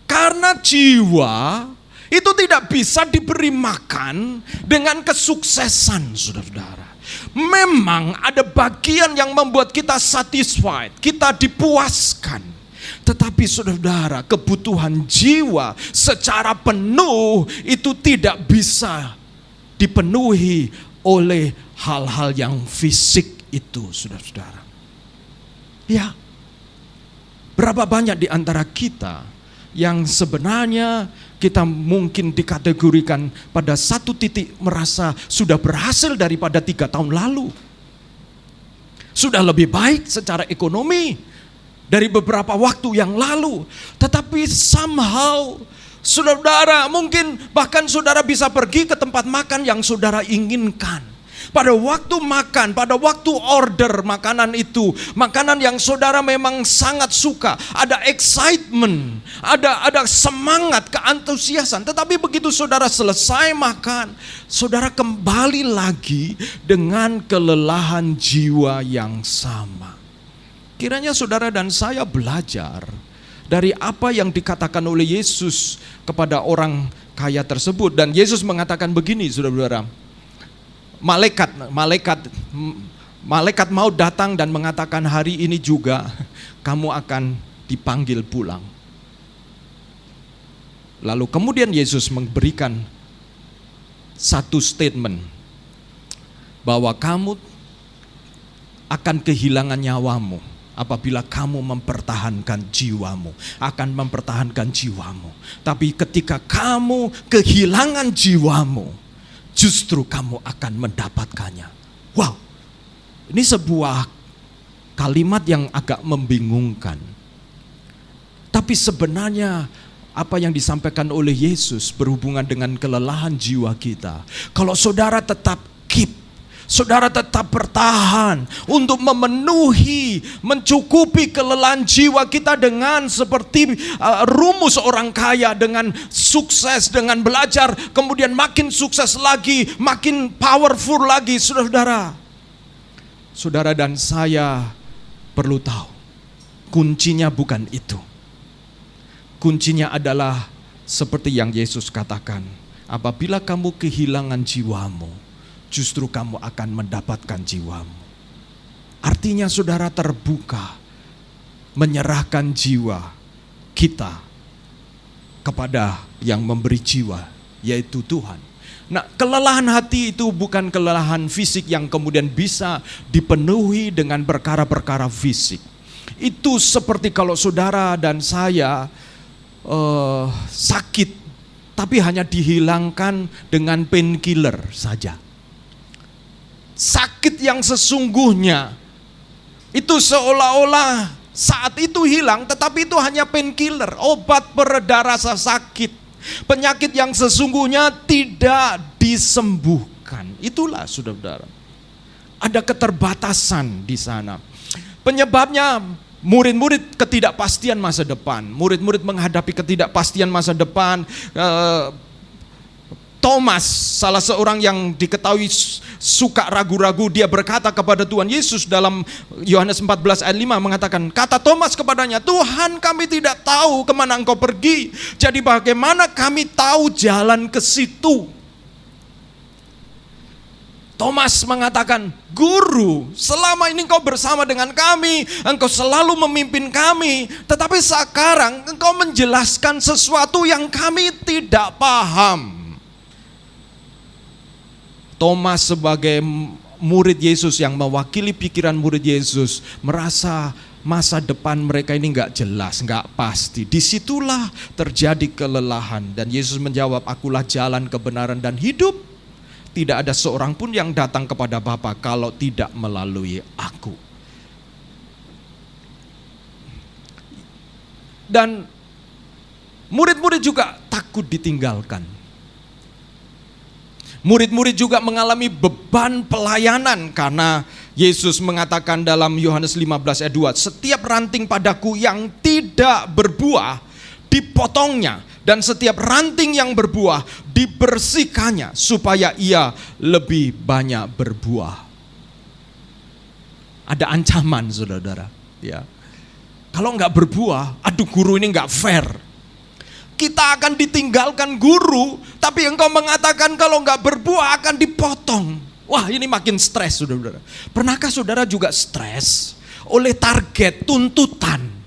Karena jiwa itu tidak bisa diberi makan dengan kesuksesan, saudara-saudara. Memang ada bagian yang membuat kita satisfied, kita dipuaskan. Tetapi saudara-saudara, kebutuhan jiwa secara penuh itu tidak bisa dipenuhi oleh hal-hal yang fisik itu, saudara-saudara. Ya, berapa banyak di antara kita yang sebenarnya kita mungkin dikategorikan pada satu titik merasa sudah berhasil daripada 3 tahun lalu. Sudah lebih baik secara ekonomi dari beberapa waktu yang lalu. Tetapi somehow, saudara, mungkin bahkan saudara bisa pergi ke tempat makan yang saudara inginkan. Pada waktu makan, pada waktu order makanan itu, makanan yang saudara memang sangat suka, ada excitement, ada semangat, keantusiasan. Tetapi begitu saudara selesai makan, saudara kembali lagi dengan kelelahan jiwa yang sama. Kiranya saudara dan saya belajar dari apa yang dikatakan oleh Yesus kepada orang kaya tersebut. Dan Yesus mengatakan begini, saudara-saudara. Malaikat malaikat maut datang dan mengatakan hari ini juga kamu akan dipanggil pulang. Lalu kemudian Yesus memberikan satu statement bahwa kamu akan kehilangan nyawamu apabila kamu mempertahankan jiwamu, akan mempertahankan jiwamu. Tapi ketika kamu kehilangan jiwamu, justru kamu akan mendapatkannya. Wow, ini sebuah kalimat yang agak membingungkan. Tapi sebenarnya apa yang disampaikan oleh Yesus berhubungan dengan kelelahan jiwa kita. Kalau saudara tetap saudara tetap bertahan untuk memenuhi, mencukupi kelelahan jiwa kita dengan seperti rumus orang kaya, dengan sukses, dengan belajar, kemudian makin sukses lagi, makin powerful lagi. Saudara dan saya perlu tahu, kuncinya bukan itu. Kuncinya adalah seperti yang Yesus katakan, apabila kamu kehilangan jiwamu, justru kamu akan mendapatkan jiwamu. Artinya saudara terbuka menyerahkan jiwa kita kepada yang memberi jiwa, yaitu Tuhan. Nah, kelelahan hati itu bukan kelelahan fisik yang kemudian bisa dipenuhi dengan perkara-perkara fisik. Itu seperti kalau saudara dan saya sakit, tapi hanya dihilangkan dengan painkiller saja. Sakit yang sesungguhnya itu seolah-olah saat itu hilang, tetapi itu hanya painkiller, obat pereda rasa sakit. Penyakit yang sesungguhnya tidak disembuhkan. Itulah saudara-saudara, ada keterbatasan di sana. Penyebabnya murid-murid ketidakpastian masa depan. Murid-murid menghadapi ketidakpastian masa depan. Thomas, salah seorang yang diketahui suka ragu-ragu, dia berkata kepada Tuhan Yesus dalam Yohanes 14 ayat 5 mengatakan, kata Thomas kepadanya, Tuhan, kami tidak tahu kemana engkau pergi, jadi bagaimana kami tahu jalan ke situ? Thomas mengatakan, Guru, selama ini engkau bersama dengan kami, engkau selalu memimpin kami, tetapi sekarang engkau menjelaskan sesuatu yang kami tidak paham. Thomas sebagai murid Yesus yang mewakili pikiran murid Yesus merasa masa depan mereka ini enggak jelas, enggak pasti. Disitulah terjadi kelelahan dan Yesus menjawab, akulah jalan, kebenaran dan hidup. Tidak ada seorang pun yang datang kepada Bapa kalau tidak melalui aku. Dan murid-murid juga takut ditinggalkan. Murid-murid juga mengalami beban pelayanan karena Yesus mengatakan dalam Yohanes 15 ayat 2, setiap ranting padaku yang tidak berbuah dipotongnya, dan setiap ranting yang berbuah dibersihkannya supaya ia lebih banyak berbuah. Ada ancaman saudara-saudara, ya. Kalau enggak berbuah, aduh guru ini enggak fair. Kita akan ditinggalkan guru, tapi engkau mengatakan kalau enggak berbuah akan dipotong. Wah, ini makin stres saudara-saudara. Pernahkah saudara juga stres oleh target, tuntutan?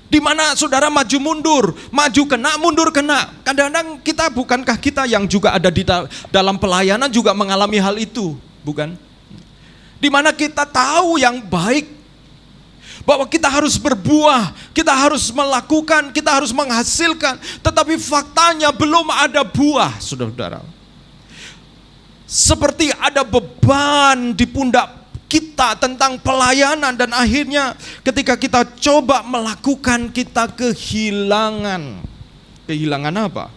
Di mana saudara maju mundur, maju kena, mundur kena. Kadang-kadang bukankah kita yang juga ada di dalam pelayanan juga mengalami hal itu, bukan? Di mana kita tahu yang baik, bahwa kita harus berbuah, kita harus melakukan, kita harus menghasilkan, tetapi faktanya belum ada buah, saudara-saudara. Seperti ada beban di pundak kita tentang pelayanan, dan akhirnya ketika kita coba melakukan, kita kehilangan. Kehilangan apa?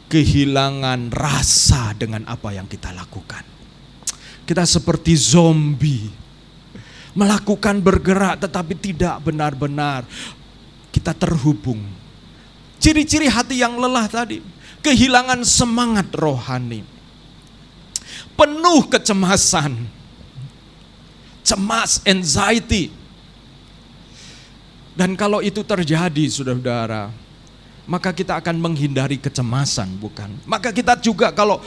Kehilangan rasa dengan apa yang kita lakukan. Kita seperti zombie, melakukan, bergerak, tetapi tidak benar-benar kita terhubung. Ciri-ciri hati yang lelah tadi, kehilangan semangat rohani, penuh kecemasan, cemas, anxiety. Dan kalau itu terjadi saudara-saudara, maka kita akan menghindari kecemasan, bukan? Maka kita juga kalau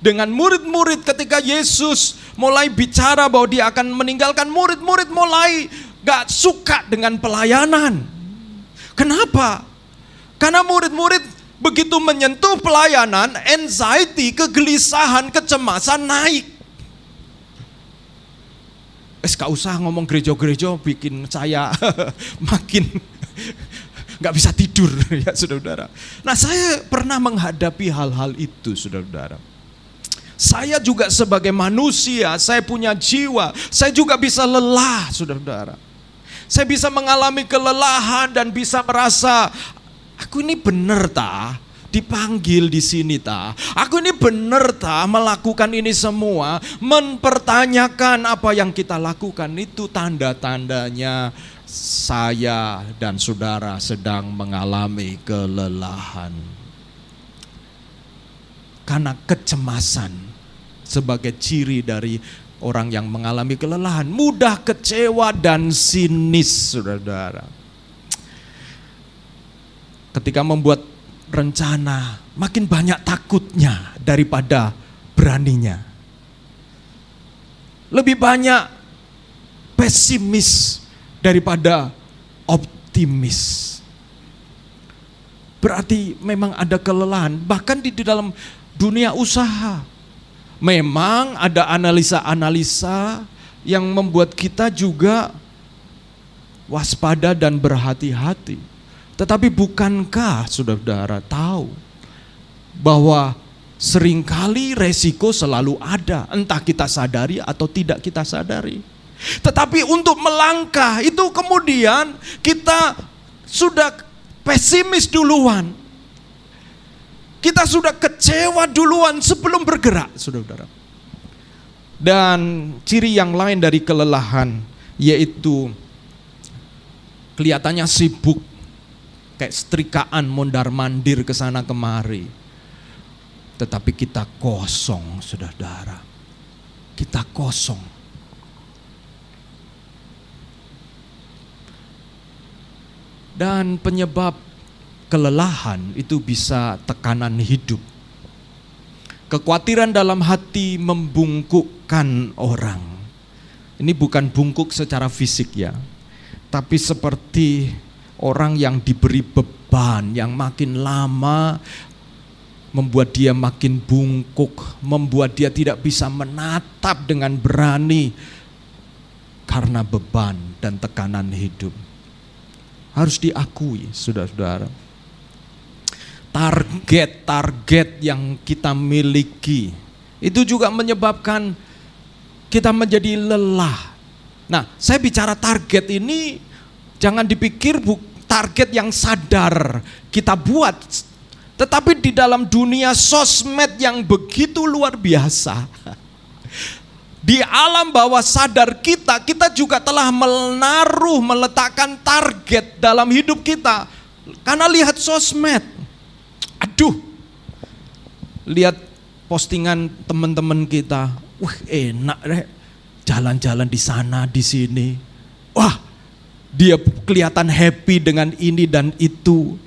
dengan murid-murid ketika Yesus mulai bicara bahwa dia akan meninggalkan, murid-murid mulai gak suka dengan pelayanan. Kenapa? Karena murid-murid begitu menyentuh pelayanan, anxiety, kegelisahan, kecemasan naik. Gak usah ngomong gereja-gereja bikin saya makin gak bisa tidur ya saudara-saudara. Nah, saya pernah menghadapi hal-hal itu saudara-saudara. Saya juga sebagai manusia, saya punya jiwa, saya juga bisa lelah saudara-saudara. Saya bisa mengalami kelelahan dan bisa merasa, aku ini benar tak dipanggil di sini tak? Aku ini benar tak melakukan ini semua? Mempertanyakan apa yang kita lakukan itu tanda-tandanya saya dan saudara sedang mengalami kelelahan. Karena kecemasan sebagai ciri dari orang yang mengalami kelelahan, mudah kecewa dan sinis, saudara-saudara. Ketika membuat rencana, makin banyak takutnya daripada beraninya. Lebih banyak pesimis daripada optimis. Berarti memang ada kelelahan, bahkan di dalam dunia usaha. Memang ada analisa-analisa yang membuat kita juga waspada dan berhati-hati. Tetapi bukankah saudara-saudara tahu bahwa seringkali resiko selalu ada, entah kita sadari atau tidak kita sadari. Tetapi untuk melangkah itu kemudian kita sudah pesimis duluan. Kita sudah kecewa duluan sebelum bergerak, saudara-saudara. Dan ciri yang lain dari kelelahan yaitu kelihatannya sibuk, kayak setrikaan mondar-mandir ke sana kemari. Tetapi kita kosong, saudara-saudara. Kita kosong. Dan penyebab kelelahan itu bisa tekanan hidup. Kekhawatiran dalam hati membungkukkan orang. Ini bukan bungkuk secara fisik ya, tapi seperti orang yang diberi beban yang makin lama membuat dia makin bungkuk, membuat dia tidak bisa menatap dengan berani karena beban dan tekanan hidup. Harus diakui, saudara-saudara. Target-target yang kita miliki itu juga menyebabkan kita menjadi lelah. Nah, saya bicara target ini jangan dipikir target yang sadar kita buat, tetapi di dalam dunia sosmed yang begitu luar biasa, di alam bawah sadar kita juga telah meletakkan target dalam hidup kita karena lihat sosmed. Aduh, lihat postingan teman-teman kita, wah enak deh, jalan-jalan di sana di sini, wah dia kelihatan happy dengan ini dan itu.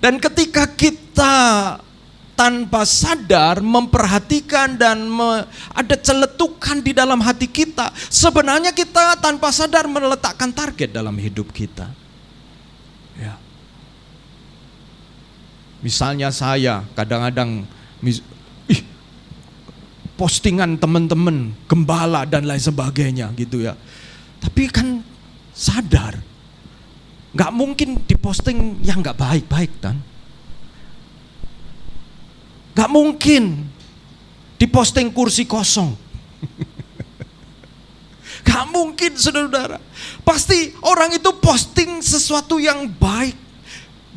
Dan ketika kita tanpa sadar memperhatikan dan ada celetukan di dalam hati kita, sebenarnya kita tanpa sadar meletakkan target dalam hidup kita. Ya. Misalnya saya kadang-kadang postingan teman-teman gembala dan lain sebagainya gitu ya. Tapi kan sadar, gak mungkin diposting yang gak baik-baik kan. Gak mungkin diposting kursi kosong. Gak mungkin saudara-saudara. Pasti orang itu posting sesuatu yang baik.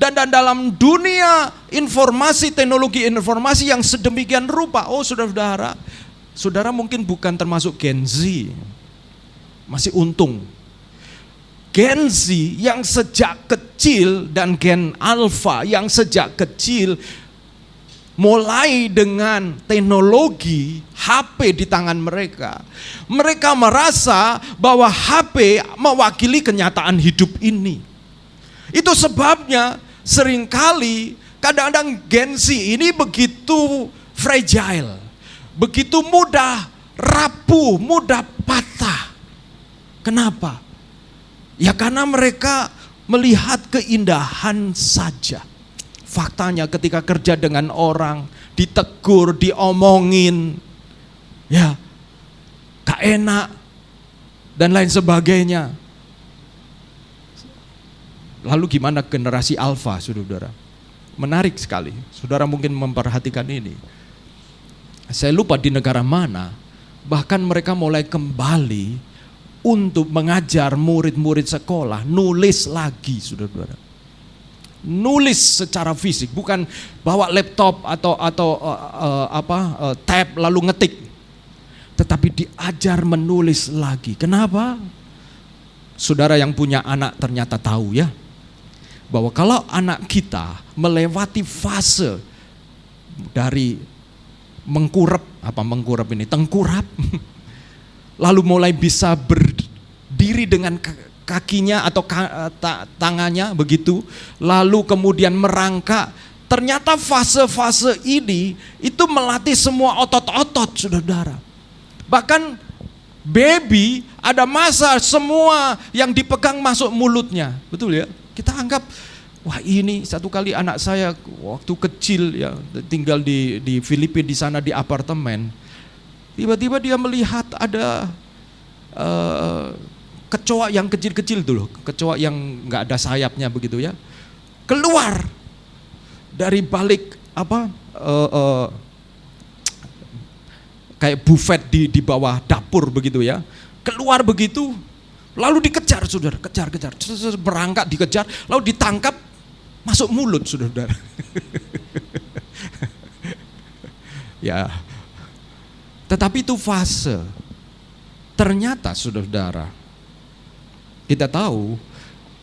Dan dalam dunia informasi, teknologi informasi yang sedemikian rupa, oh saudara-saudara, saudara mungkin bukan termasuk Gen Z, masih untung. Gen Z yang sejak kecil dan Gen Alpha yang sejak kecil mulai dengan teknologi HP di tangan mereka. Mereka merasa bahwa HP mewakili kenyataan hidup ini. Itu sebabnya seringkali kadang-kadang Gen Z ini begitu fragile, begitu mudah rapuh, mudah patah. Kenapa? Ya karena mereka melihat keindahan saja. Faktanya ketika kerja dengan orang, ditegur, diomongin, ya gak enak, dan lain sebagainya. Lalu gimana generasi alfa, saudara? Menarik sekali, saudara mungkin memperhatikan ini. Saya lupa di negara mana, bahkan mereka mulai kembali untuk mengajar murid-murid sekolah nulis lagi, saudara. Nulis secara fisik, bukan bawa laptop atau tab lalu ngetik, tetapi diajar menulis lagi. Kenapa? Saudara yang punya anak ternyata tahu ya, bahwa kalau anak kita melewati fase dari tengkurap, lalu mulai bisa berdiri dengan kakinya atau tangannya begitu, lalu kemudian merangkak. Ternyata fase-fase ini itu melatih semua otot-otot, saudara. Bahkan baby ada masa semua yang dipegang masuk mulutnya, betul ya? Kita anggap, wah ini satu kali anak saya waktu kecil ya tinggal di Filipina di sana di apartemen, tiba-tiba dia melihat ada kecoa yang kecil-kecil tuh loh, kecoa yang nggak ada sayapnya begitu ya, keluar dari balik kayak buffet di bawah dapur begitu ya, keluar begitu, lalu dikejar, saudara, kejar, berangkat dikejar, lalu ditangkap, masuk mulut, saudara. Ya, tetapi itu fase. Ternyata, saudara, kita tahu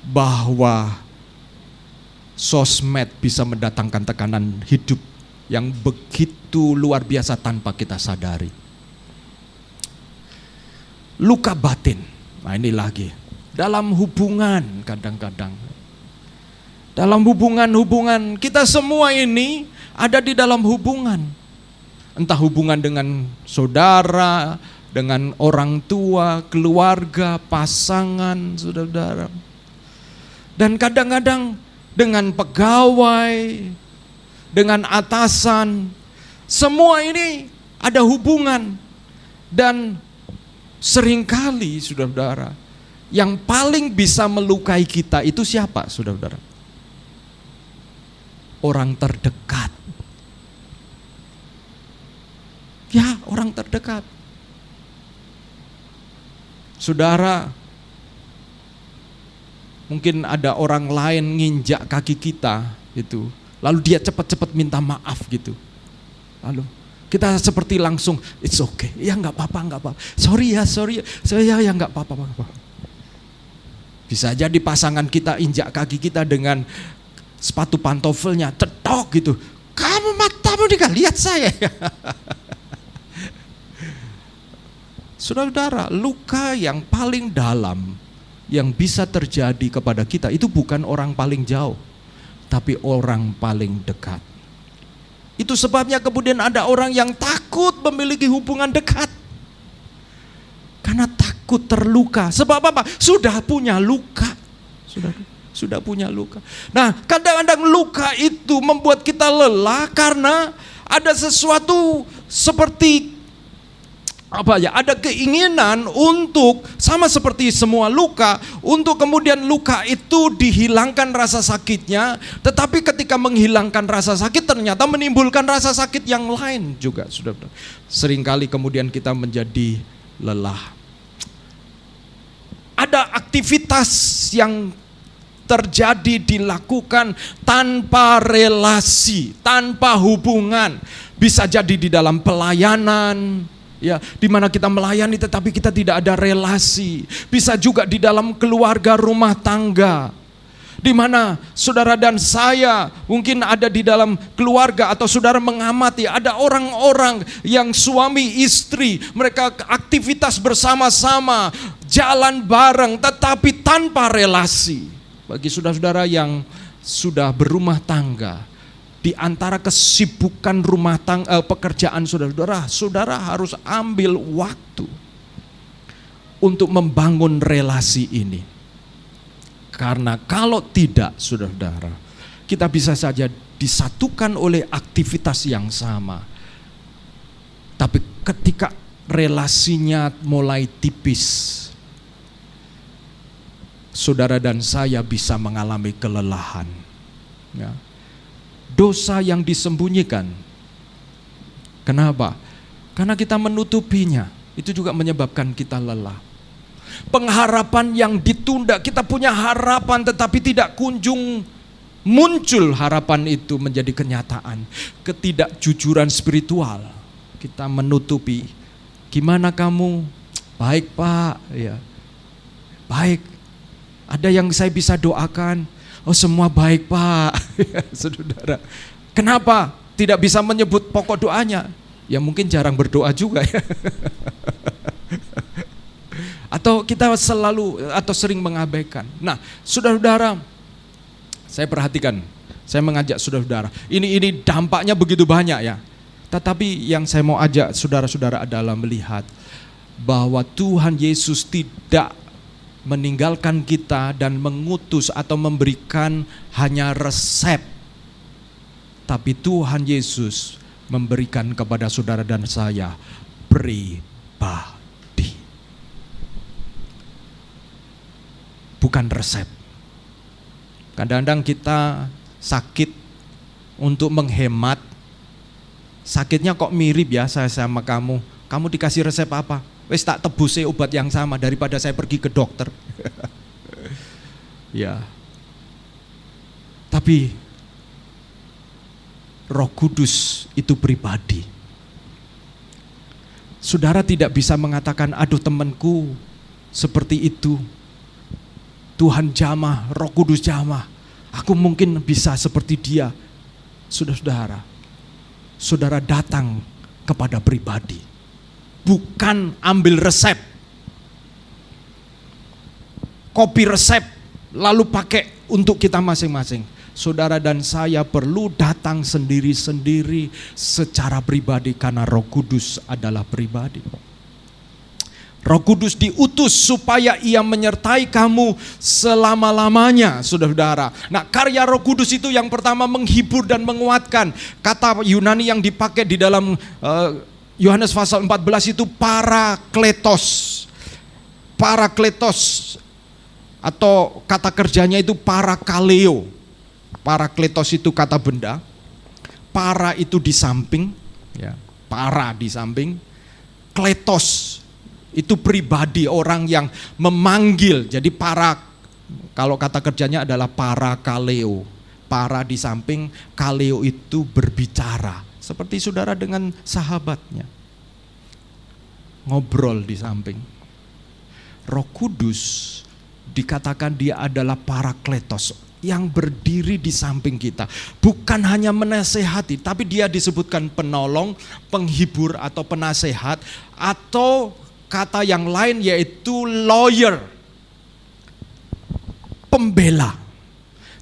bahwa sosmed bisa mendatangkan tekanan hidup yang begitu luar biasa tanpa kita sadari. Luka batin, nah ini lagi, dalam hubungan kadang-kadang. Dalam hubungan kita semua ini ada di dalam hubungan. Entah hubungan dengan saudara, dengan orang tua, keluarga, pasangan, saudara. Dan kadang-kadang dengan pegawai, dengan atasan, semua ini ada hubungan. Dan seringkali, saudara, yang paling bisa melukai kita itu siapa, saudara? Orang terdekat. Ya, orang terdekat. Saudara, mungkin ada orang lain nginjak kaki kita gitu, lalu dia cepat-cepat minta maaf gitu. Lalu kita seperti langsung it's okay, ya nggak apa-apa, sorry ya nggak apa-apa. Bisa jadi pasangan kita injak kaki kita dengan sepatu pantofelnya, cetok gitu. Kamu matamu nggak lihat saya. Saudara, luka yang paling dalam yang bisa terjadi kepada kita itu bukan orang paling jauh, tapi orang paling dekat. Itu sebabnya kemudian ada orang yang takut memiliki hubungan dekat. Karena takut terluka. Sebab apa? Sudah punya luka. Sudah punya luka. Nah, kadang-kadang luka itu membuat kita lelah karena ada sesuatu seperti ada keinginan untuk sama seperti semua luka, untuk kemudian luka itu dihilangkan rasa sakitnya, tetapi ketika menghilangkan rasa sakit ternyata menimbulkan rasa sakit yang lain juga, saudara. Seringkali kemudian kita menjadi lelah. Ada aktivitas yang terjadi dilakukan tanpa relasi, tanpa hubungan. Bisa jadi di dalam pelayanan, ya, di mana kita melayani tetapi kita tidak ada relasi. Bisa juga di dalam keluarga rumah tangga, di mana saudara dan saya mungkin ada di dalam keluarga, atau saudara mengamati ada orang-orang yang suami istri, mereka aktivitas bersama-sama, jalan bareng tetapi tanpa relasi. Bagi saudara-saudara yang sudah berumah tangga, di antara kesibukan pekerjaan saudara-saudara, saudara harus ambil waktu untuk membangun relasi ini. Karena kalau tidak, saudara-saudara, kita bisa saja disatukan oleh aktivitas yang sama. Tapi ketika relasinya mulai tipis, saudara dan saya bisa mengalami kelelahan. Ya. Dosa yang disembunyikan. Kenapa? Karena kita menutupinya. Itu juga menyebabkan kita lelah. Pengharapan yang ditunda, kita punya harapan tetapi tidak kunjung muncul harapan itu menjadi kenyataan. Ketidakjujuran spiritual. Kita menutupi. Gimana kamu? Baik Pak. Ya. Baik. Ada yang saya bisa doakan? Oh semua baik Pak. Saudara. Kenapa tidak bisa menyebut pokok doanya? Ya mungkin jarang berdoa juga ya. Atau kita sering mengabaikan. Nah saudara-saudara, saya perhatikan, saya mengajak saudara-saudara. Ini dampaknya begitu banyak ya. Tetapi yang saya mau ajak saudara-saudara adalah melihat bahwa Tuhan Yesus tidak meninggalkan kita dan mengutus atau memberikan hanya resep. Tapi Tuhan Yesus memberikan kepada saudara dan saya pribadi. Bukan resep. Kadang-kadang kita sakit untuk menghemat. Sakitnya kok mirip ya saya sama kamu. Kamu dikasih resep apa? Wes tak tebusi obat yang sama daripada saya pergi ke dokter. Ya. Tapi Roh Kudus itu pribadi. Saudara tidak bisa mengatakan, aduh temanku seperti itu. Tuhan jamah, Roh Kudus jamah. Aku mungkin bisa seperti dia. Saudara-saudara, saudara datang kepada pribadi. Bukan ambil resep, kopi resep, lalu pakai untuk kita masing-masing. Saudara dan saya perlu datang sendiri-sendiri secara pribadi karena Roh Kudus adalah pribadi. Roh Kudus diutus supaya ia menyertai kamu selama-lamanya, saudara-saudara. Nah, karya Roh Kudus itu yang pertama menghibur dan menguatkan. Kata Yunani yang dipakai di dalam Yohanes pasal 14 itu parakletos. Parakletos atau kata kerjanya itu parakaleo. Parakletos itu kata benda. Para itu di samping, ya. Para di samping. Kletos itu pribadi, orang yang memanggil. Jadi kalau kata kerjanya adalah parakaleo. Para di samping, kaleo itu berbicara. Seperti saudara dengan sahabatnya. Ngobrol di samping. Roh Kudus dikatakan dia adalah parakletos yang berdiri di samping kita. Bukan hanya menasehati, tapi dia disebutkan penolong, penghibur atau penasehat. Atau kata yang lain yaitu lawyer. Pembela.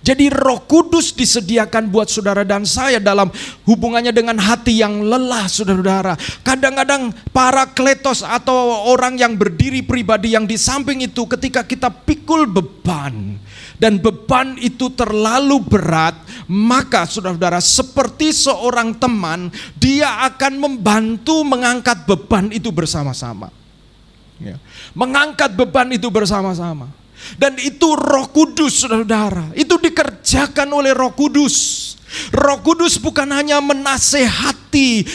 Jadi Roh Kudus disediakan buat saudara dan saya dalam hubungannya dengan hati yang lelah, saudara-saudara. Kadang-kadang parakletos atau orang yang berdiri pribadi yang di samping itu ketika kita pikul beban dan beban itu terlalu berat, maka saudara-saudara seperti seorang teman, dia akan membantu mengangkat beban itu bersama-sama. Ya. Mengangkat beban itu bersama-sama. Dan itu Roh Kudus, saudara-saudara. Itu dikerjakan oleh Roh Kudus. Roh Kudus bukan hanya menasehati,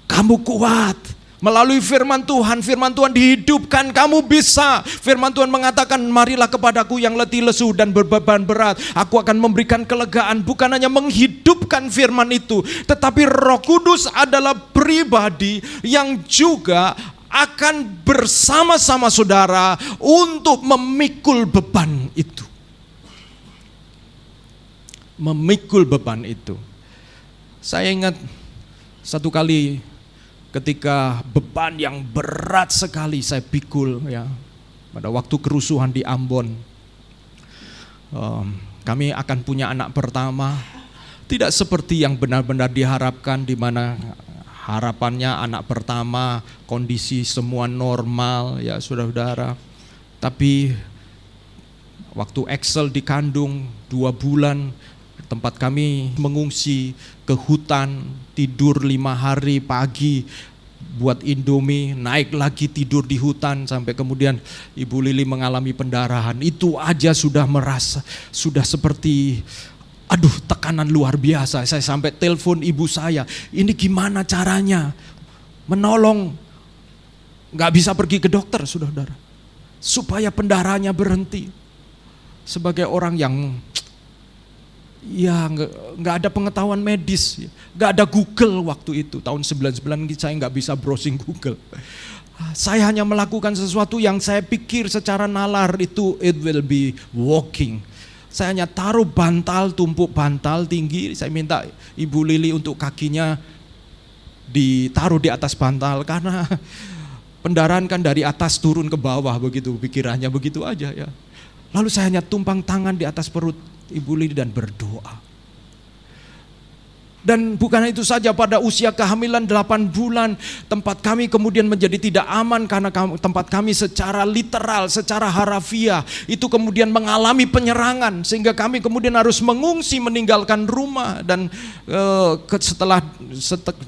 kamu kuat. Melalui firman Tuhan dihidupkan, kamu bisa. Firman Tuhan mengatakan, marilah kepadaku yang letih lesu dan berbeban berat, aku akan memberikan kelegaan. Bukan hanya menghidupkan firman itu, tetapi Roh Kudus adalah pribadi yang juga akan bersama-sama saudara untuk memikul beban itu. Memikul beban itu. Saya ingat satu kali ketika beban yang berat sekali saya pikul ya, pada waktu kerusuhan di Ambon. Kami akan punya anak pertama. Tidak seperti yang benar-benar diharapkan, di mana harapannya anak pertama, kondisi semua normal ya saudara-saudara. Tapi waktu Axel dikandung 2 bulan, tempat kami mengungsi ke hutan, tidur 5 hari pagi, buat Indomie, naik lagi tidur di hutan, sampai kemudian Ibu Lili mengalami pendarahan. Itu aja sudah merasa, sudah seperti tekanan luar biasa. Saya sampai telepon ibu saya, ini gimana caranya menolong, gak bisa pergi ke dokter saudara, supaya pendarahannya berhenti. Sebagai orang yang ya nggak ada pengetahuan medis, nggak ada Google waktu itu, tahun 99 saya nggak bisa browsing Google. Saya hanya melakukan sesuatu yang saya pikir secara nalar itu it will be walking. Saya hanya taruh bantal, tumpuk bantal tinggi, saya minta Ibu Lili untuk kakinya ditaruh di atas bantal, karena pendarahan kan dari atas turun ke bawah begitu, pikirannya begitu aja ya. Lalu saya hanya tumpang tangan di atas perut Ibu Lili dan berdoa. Dan bukan itu saja, pada usia kehamilan 8 bulan tempat kami kemudian menjadi tidak aman, karena tempat kami secara literal, secara harafiah itu kemudian mengalami penyerangan, sehingga kami kemudian harus mengungsi, meninggalkan rumah. Dan setelah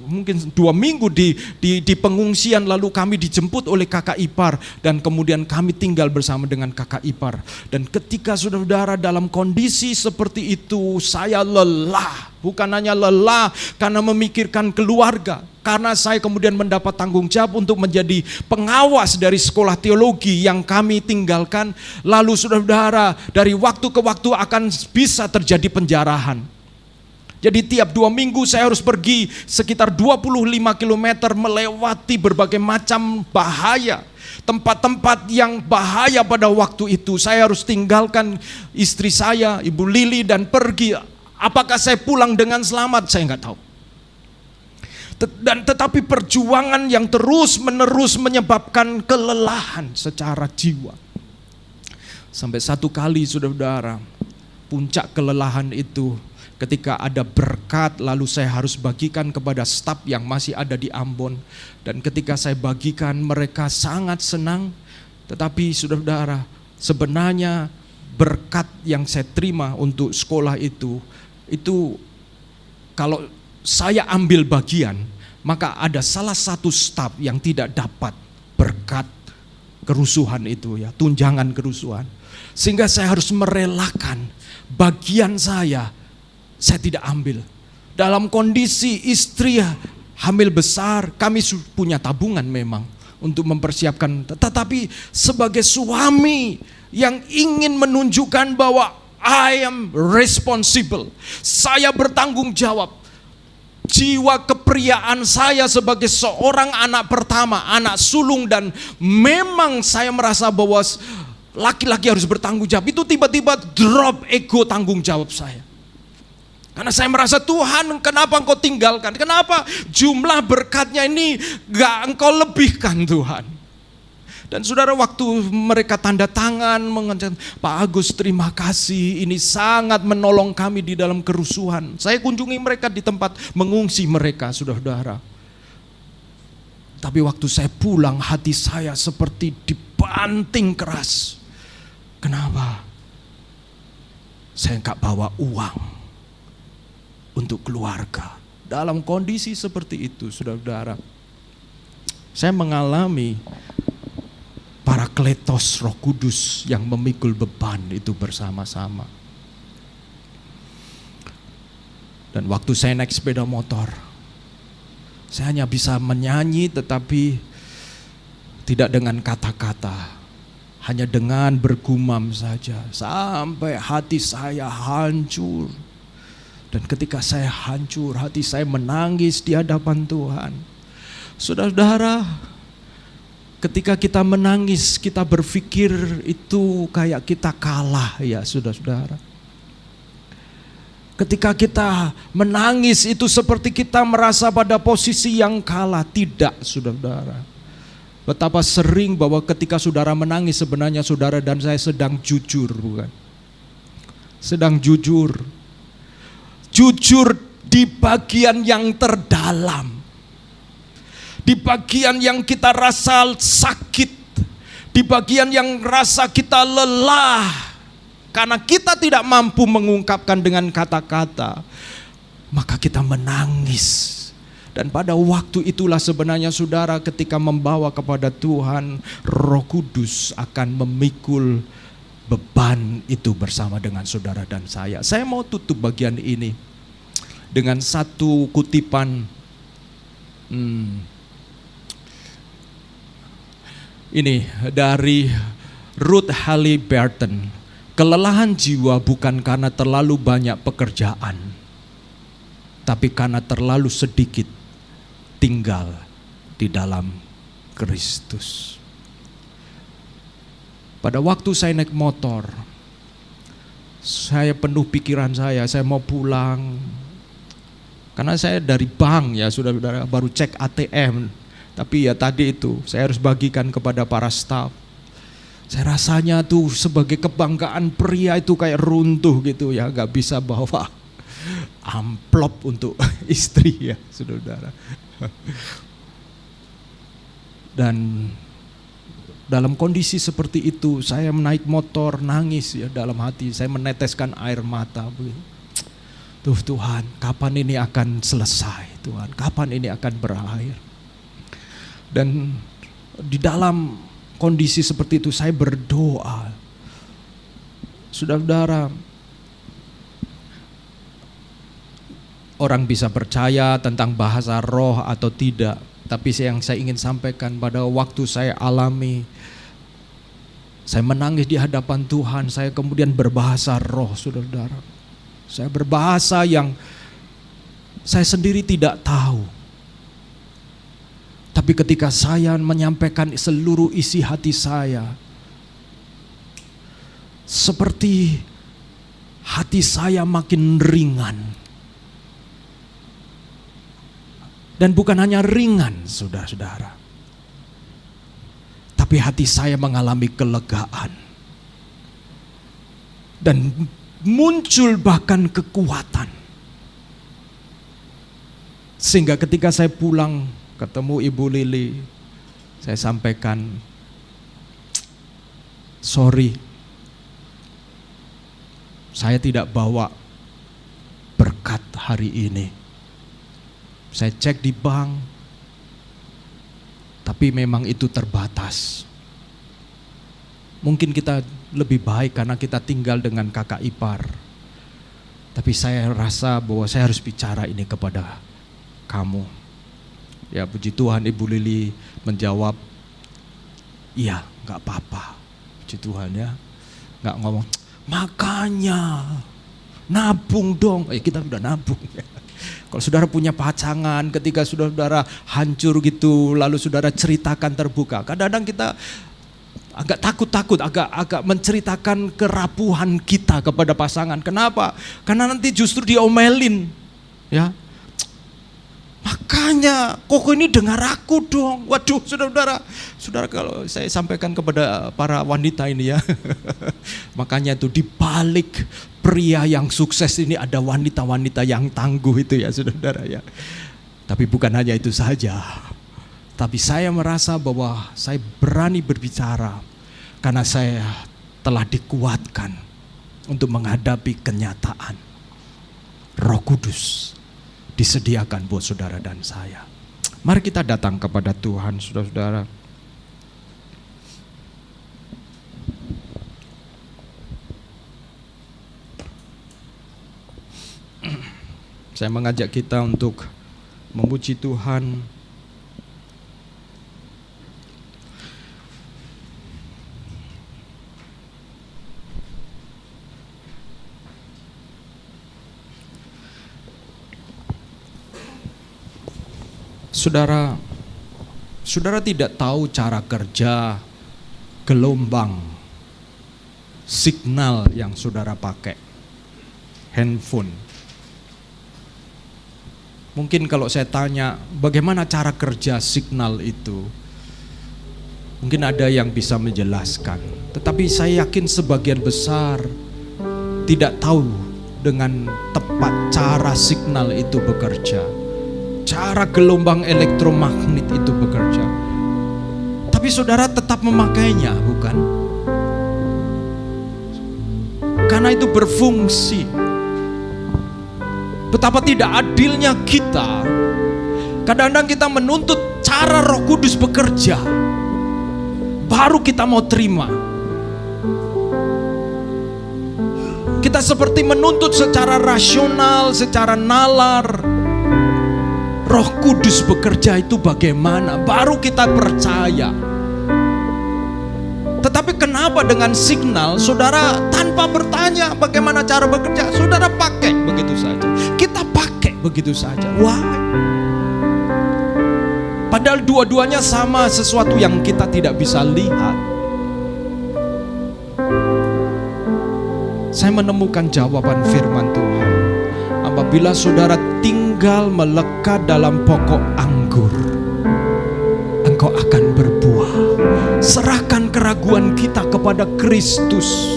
mungkin 2 minggu di pengungsian, lalu kami dijemput oleh kakak ipar, dan kemudian kami tinggal bersama dengan kakak ipar. Dan ketika saudara-saudara dalam kondisi seperti itu, saya lelah. Bukan hanya lelah karena memikirkan keluarga, karena saya kemudian mendapat tanggung jawab untuk menjadi pengawas dari sekolah teologi yang kami tinggalkan. Lalu saudara-saudara, dari waktu ke waktu akan bisa terjadi penjarahan. Jadi tiap 2 minggu saya harus pergi sekitar 25 km melewati berbagai macam bahaya. Tempat-tempat yang bahaya pada waktu itu saya harus tinggalkan istri saya, Ibu Lili, dan pergi. Apakah saya pulang dengan selamat? Saya nggak tahu. Tetapi perjuangan yang terus-menerus menyebabkan kelelahan secara jiwa. Sampai satu kali saudara-saudara, puncak kelelahan itu ketika ada berkat, lalu saya harus bagikan kepada staf yang masih ada di Ambon. Dan ketika saya bagikan, mereka sangat senang. Tetapi saudara-saudara, sebenarnya berkat yang saya terima untuk sekolah itu kalau saya ambil bagian, maka ada salah satu staf yang tidak dapat berkat kerusuhan itu ya, tunjangan kerusuhan. Sehingga saya harus merelakan bagian saya tidak ambil. Dalam kondisi istri hamil besar, kami punya tabungan memang untuk mempersiapkan. Tetapi sebagai suami yang ingin menunjukkan bahwa I am responsible, saya bertanggung jawab. Jiwa kepriaan saya sebagai seorang anak pertama, anak sulung, dan memang saya merasa bahwa laki-laki harus bertanggung jawab. Itu tiba-tiba drop ego tanggung jawab saya. Karena saya merasa, Tuhan, kenapa engkau tinggalkan? Kenapa jumlah berkatnya ini gak engkau lebihkan, Tuhan? Dan saudara, waktu mereka tanda tangan mengatakan, Pak Agus terima kasih, ini sangat menolong kami di dalam kerusuhan. Saya kunjungi mereka di tempat mengungsi mereka, saudara-saudara. Tapi waktu saya pulang, hati saya seperti dibanting keras. Kenapa? Saya enggak bawa uang untuk keluarga. Dalam kondisi seperti itu, saudara-saudara, saya mengalami Parakletos Roh Kudus yang memikul beban itu bersama-sama. Dan waktu saya naik sepeda motor, saya hanya bisa menyanyi, tetapi tidak dengan kata-kata, hanya dengan bergumam saja, sampai hati saya hancur. Dan ketika saya hancur, hati saya menangis di hadapan Tuhan. Saudara-saudara, ketika kita menangis, kita berpikir itu kayak kita kalah ya saudara-saudara. Ketika kita menangis itu seperti kita merasa pada posisi yang kalah. Tidak, saudara-saudara. Betapa sering bahwa ketika saudara menangis, sebenarnya saudara dan saya sedang jujur, bukan? Sedang jujur. jujur di bagian yang terdalam, di bagian yang kita rasa sakit, di bagian yang rasa kita lelah, karena kita tidak mampu mengungkapkan dengan kata-kata, maka kita menangis. Dan pada waktu itulah sebenarnya saudara, ketika membawa kepada Tuhan, Roh Kudus akan memikul beban itu bersama dengan saudara dan saya. Saya mau tutup bagian ini dengan satu kutipan ini dari Ruth Halliburton. Kelelahan jiwa bukan karena terlalu banyak pekerjaan, tapi karena terlalu sedikit tinggal di dalam Kristus. Pada waktu saya naik motor, saya penuh pikiran saya mau pulang. Karena saya dari bank ya, saudara-saudara, baru cek ATM. Tapi ya tadi itu, saya harus bagikan kepada para staf. Saya rasanya tuh sebagai kebanggaan pria itu kayak runtuh gitu ya, gak bisa bawa amplop untuk istri ya, saudara-saudara. Dan dalam kondisi seperti itu, saya menaik motor nangis ya dalam hati, saya meneteskan air mata. Tuh Tuhan, kapan ini akan selesai Tuhan, kapan ini akan berakhir. Dan di dalam kondisi seperti itu saya berdoa. Saudara-saudara, orang bisa percaya tentang bahasa roh atau tidak, tapi yang saya ingin sampaikan, pada waktu saya alami, saya menangis di hadapan Tuhan, saya kemudian berbahasa roh, saudara-saudara. Saya berbahasa yang saya sendiri tidak tahu. Tapi ketika saya menyampaikan seluruh isi hati saya, seperti hati saya makin ringan. Dan bukan hanya ringan, saudara-saudara, tapi hati saya mengalami kelegaan. Dan muncul bahkan kekuatan. Sehingga ketika saya pulang ketemu Ibu Lili, saya sampaikan, sorry, saya tidak bawa berkat hari ini. Saya cek di bank, tapi memang itu terbatas. Mungkin kita lebih baik karena kita tinggal dengan kakak ipar. Tapi saya rasa bahwa saya harus bicara ini kepada kamu. Ya puji Tuhan, Ibu Lili menjawab, iya gak apa-apa. Puji Tuhan ya, gak ngomong, makanya nabung dong. Kita udah nabung ya. Kalau saudara punya pasangan, ketika saudara hancur gitu, lalu saudara ceritakan terbuka. Kadang-kadang kita agak takut-takut, agak menceritakan kerapuhan kita kepada pasangan. Kenapa? Karena nanti justru diomelin, ya. Makanya, kok ini dengar aku dong. Waduh, saudara, kalau saya sampaikan kepada para wanita ini ya, makanya itu di balik pria yang sukses ini ada wanita-wanita yang tangguh itu ya, saudara ya. Tapi bukan hanya itu saja. Tapi saya merasa bahwa saya berani berbicara karena saya telah dikuatkan untuk menghadapi kenyataan. Roh Kudus disediakan buat saudara dan saya. Mari kita datang kepada Tuhan, saudara-saudara. Saya mengajak kita untuk memuji Tuhan. Saudara tidak tahu cara kerja gelombang signal yang saudara pakai, handphone. Mungkin kalau saya tanya bagaimana cara kerja signal itu, mungkin ada yang bisa menjelaskan. Tetapi saya yakin sebagian besar tidak tahu dengan tepat cara signal itu bekerja, cara gelombang elektromagnet itu bekerja. Tapi saudara tetap memakainya, bukan? Karena itu berfungsi. Betapa tidak adilnya kita. Kadang-kadang kita menuntut cara Roh Kudus bekerja, baru kita mau terima. Kita seperti menuntut secara rasional, secara nalar. Roh Kudus bekerja itu bagaimana, baru kita percaya. Tetapi kenapa dengan signal, saudara tanpa bertanya bagaimana cara bekerja, saudara pakai begitu saja. Kita pakai begitu saja. Why? Padahal dua-duanya sama, sesuatu yang kita tidak bisa lihat. Saya menemukan jawaban firman Tuhan. Apabila saudara tinggal melekat dalam pokok anggur, engkau akan berbuah. Serahkan keraguan kita kepada Kristus.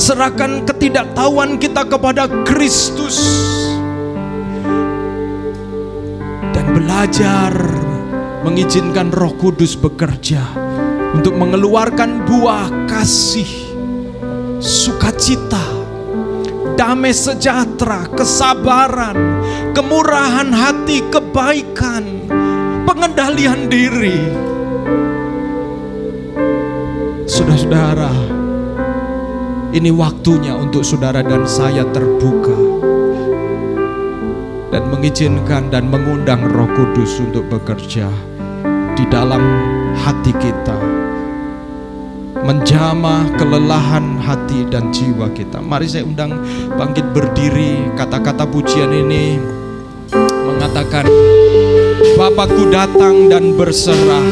Serahkan ketidaktahuan kita kepada Kristus. Dan belajar mengizinkan Roh Kudus bekerja untuk mengeluarkan buah kasih, sukacita, damai sejahtera, kesabaran, kemurahan hati, kebaikan, pengendalian diri. Saudara-saudara, ini waktunya untuk saudara dan saya terbuka dan mengizinkan dan mengundang Roh Kudus untuk bekerja di dalam hati kita, menjamah kelelahan hati dan jiwa kita. Mari saya undang bangkit berdiri. Kata-kata pujian ini mengatakan, Bapakku datang dan berserah,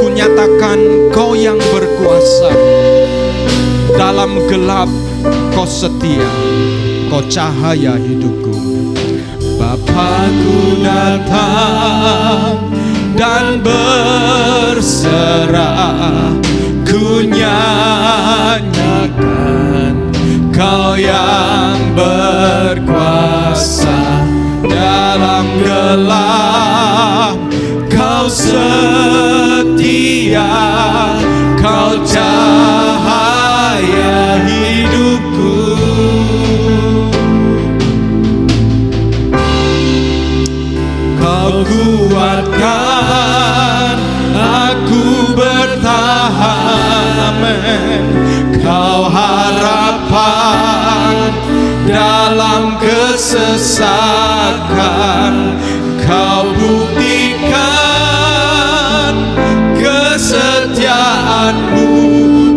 kunyatakan Kau yang berkuasa. Dalam gelap Kau setia, Kau cahaya hidupku. Bapakku datang dan berserah, kunyanyikan Kau yang berkuasa. Dalam gelap Kau setia, Kau cahaya hidupku. Kau kuatkan aku bertahan, amin. Kau harapan dalam kesesakan, Kau buktikan kesetiaan-Mu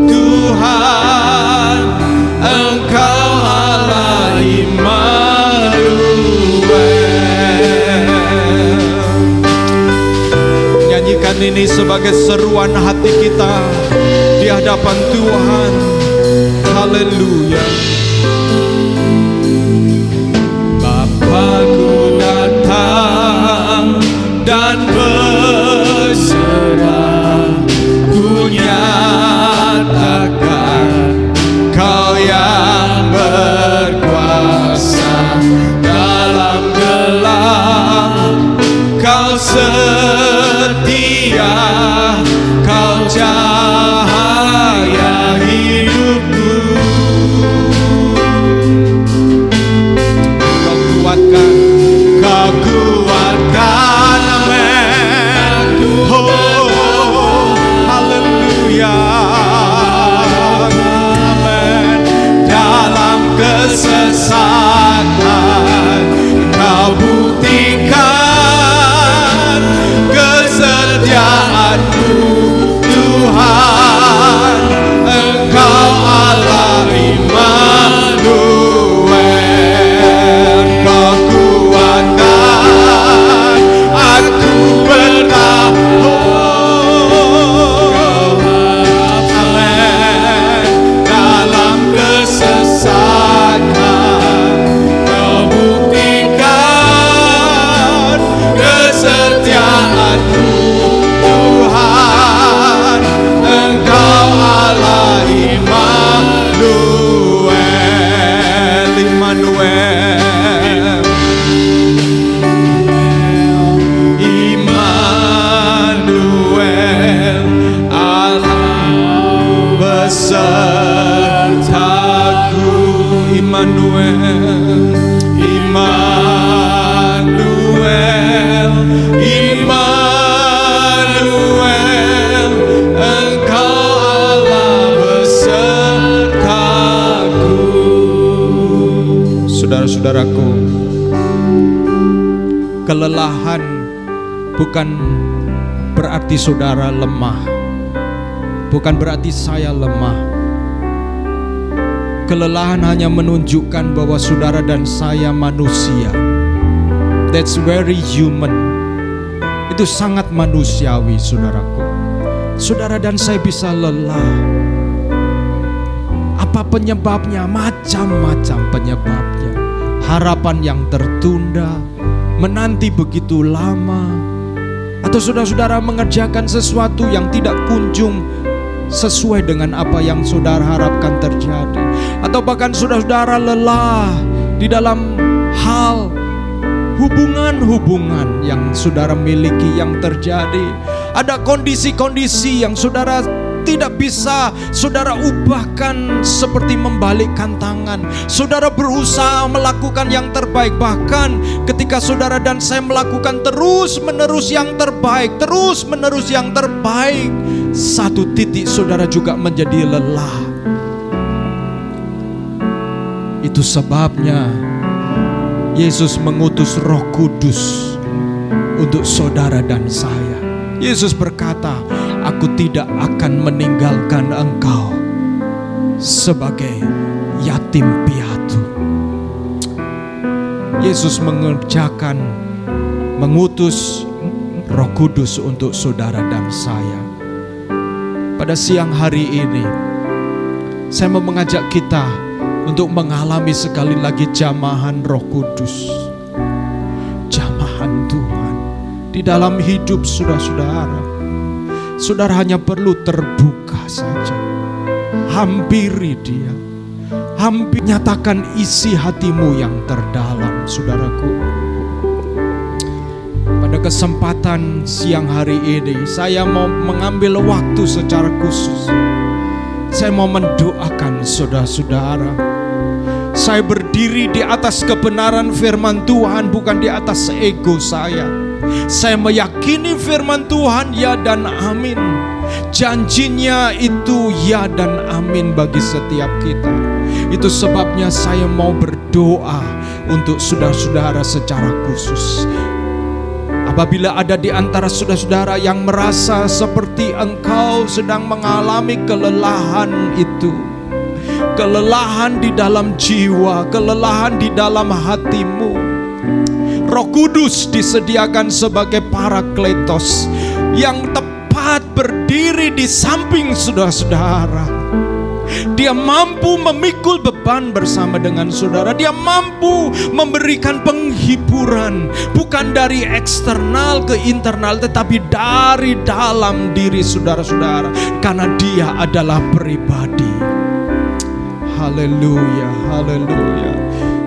Tuhan. Engkau Allah Immanuel. Nyanyikan ini sebagai seruan hati kita di hadapan Tuhan. Haleluya. Bapakku datang dan berserah, kunyatakan Kau yang berkuasa. Dalam gelap Kau setia, Kau cahaya hidupku. Kau kuatkan, amin. Oh, haleluya, amin. Dalam kesesakan Kau buktikan kesetiaan Immanuel, Immanuel, Immanuel, Engkau Allah besertaku. Saudara-saudaraku, kelelahan bukan berarti saudara lemah, bukan berarti saya lemah. Kelelahan hanya menunjukkan bahwa saudara dan saya manusia. That's very human. Itu sangat manusiawi, saudaraku. Saudara dan saya bisa lelah. Apa penyebabnya? Macam-macam penyebabnya. Harapan yang tertunda, menanti begitu lama, atau saudara-saudara mengerjakan sesuatu yang tidak kunjung sesuai dengan apa yang saudara harapkan terjadi, atau bahkan saudara-saudara lelah di dalam hal hubungan-hubungan yang saudara miliki yang terjadi. Ada kondisi-kondisi yang saudara tidak bisa saudara ubahkan seperti membalikkan tangan. Saudara berusaha melakukan yang terbaik, bahkan ketika saudara dan saya melakukan terus-menerus yang terbaik, terus-menerus yang terbaik, satu titik saudara juga menjadi lelah. Itu sebabnya Yesus mengutus Roh Kudus untuk saudara dan saya. Yesus berkata, "Aku tidak akan meninggalkan engkau sebagai yatim piatu." Yesus mengutus Roh Kudus untuk saudara dan saya. Pada siang hari ini, saya mau mengajak kita untuk mengalami sekali lagi jamahan Roh Kudus. Jamahan Tuhan di dalam hidup saudara-saudara. Saudara hanya perlu terbuka saja. Hampiri Dia. Hampir nyatakan isi hatimu yang terdalam, saudaraku. Pada kesempatan siang hari ini, saya mau mengambil waktu secara khusus. Saya mau mendoakan saudara-saudara. Saya berdiri di atas kebenaran firman Tuhan, bukan di atas ego saya. Saya meyakini firman Tuhan ya dan amin. Janjinya itu ya dan amin bagi setiap kita. Itu sebabnya saya mau berdoa untuk saudara-saudara secara khusus. Apabila ada di antara saudara-saudara yang merasa seperti engkau sedang mengalami kelelahan itu, kelelahan di dalam jiwa, kelelahan di dalam hatimu, Roh Kudus disediakan sebagai Parakletos yang tepat berdiri di samping saudara-saudara. Dia mampu memikul beban bersama dengan saudara. Dia mampu memberikan penghiburan, bukan dari eksternal ke internal, tetapi dari dalam diri saudara-saudara, karena Dia adalah pribadi. Haleluya, haleluya.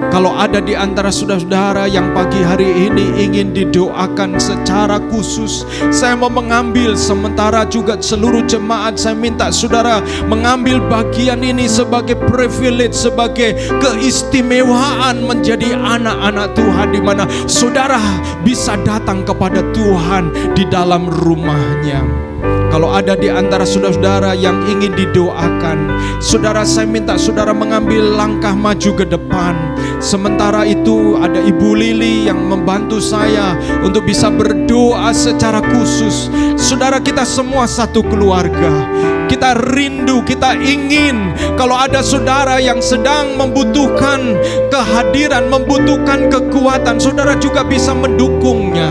Kalau ada di antara saudara-saudara yang pagi hari ini ingin didoakan secara khusus, saya mau mengambil, sementara juga seluruh jemaat, saya minta saudara mengambil bagian ini sebagai privilege, sebagai keistimewaan menjadi anak-anak Tuhan, di mana saudara bisa datang kepada Tuhan di dalam rumahnya. Kalau ada di antara saudara-saudara yang ingin didoakan, saudara, saya minta saudara mengambil langkah maju ke depan. Sementara itu ada Ibu Lili yang membantu saya untuk bisa berdoa secara khusus. Saudara, kita semua satu keluarga. Kita rindu, kita ingin kalau ada saudara yang sedang membutuhkan kehadiran, membutuhkan kekuatan, saudara juga bisa mendukungnya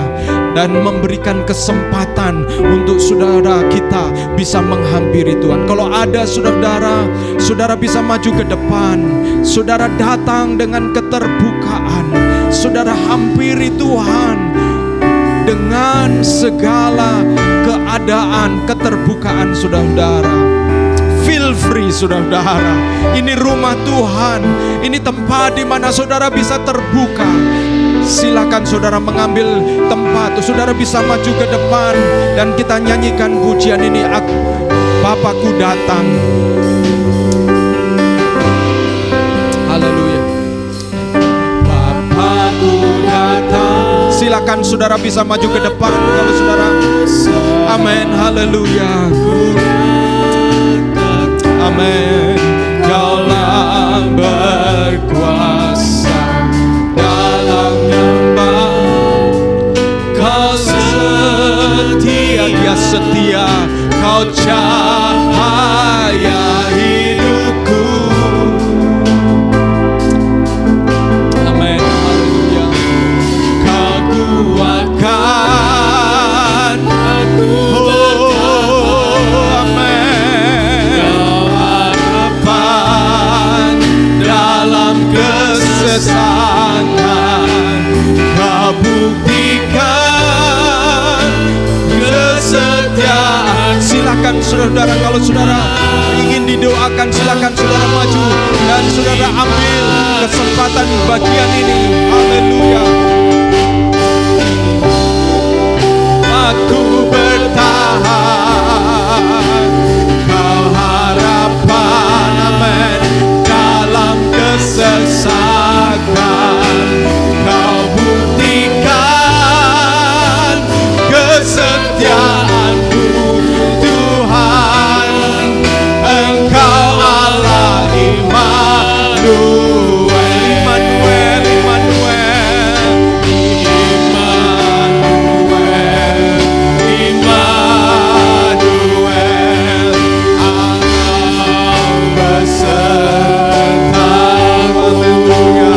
dan memberikan kesempatan untuk saudara kita bisa menghampiri Tuhan. Kalau ada saudara, saudara bisa maju ke depan. Saudara datang dengan keterbukaan. Saudara hampiri Tuhan dengan segala keadaan, keterbukaan saudara-saudara. Feel free saudara-saudara. Ini rumah Tuhan. Ini tempat di mana saudara bisa terbuka. Silakan saudara mengambil tempat. Saudara bisa maju ke depan dan kita nyanyikan pujian ini, Bapakku datang. Haleluya. Silakan saudara bisa maju ke depan kalau saudara. Amin, haleluya. Amin. Kaulah berkuasa dalam nyembah. Kau setia, Dia setia. Kau cahaya hidupku. Amin, haleluya. Kau kuatkan aku. Oh, amin. Kau harapan dalam kesesakan. Kau buktikan kesetiaan. Silakan saudara, kalau saudara ingin didoakan, silakan saudara maju dan saudara ambil kesempatan bagian ini. Haleluya. Aku bertahan, kau harapan, amin, dalam kesesakan. Kau buktikan kesetiaanmu, Tuhan. Engkau Allah Immanuel, Immanuel, Immanuel, Immanuel, Immanuel. Allah beserta. Haleluya.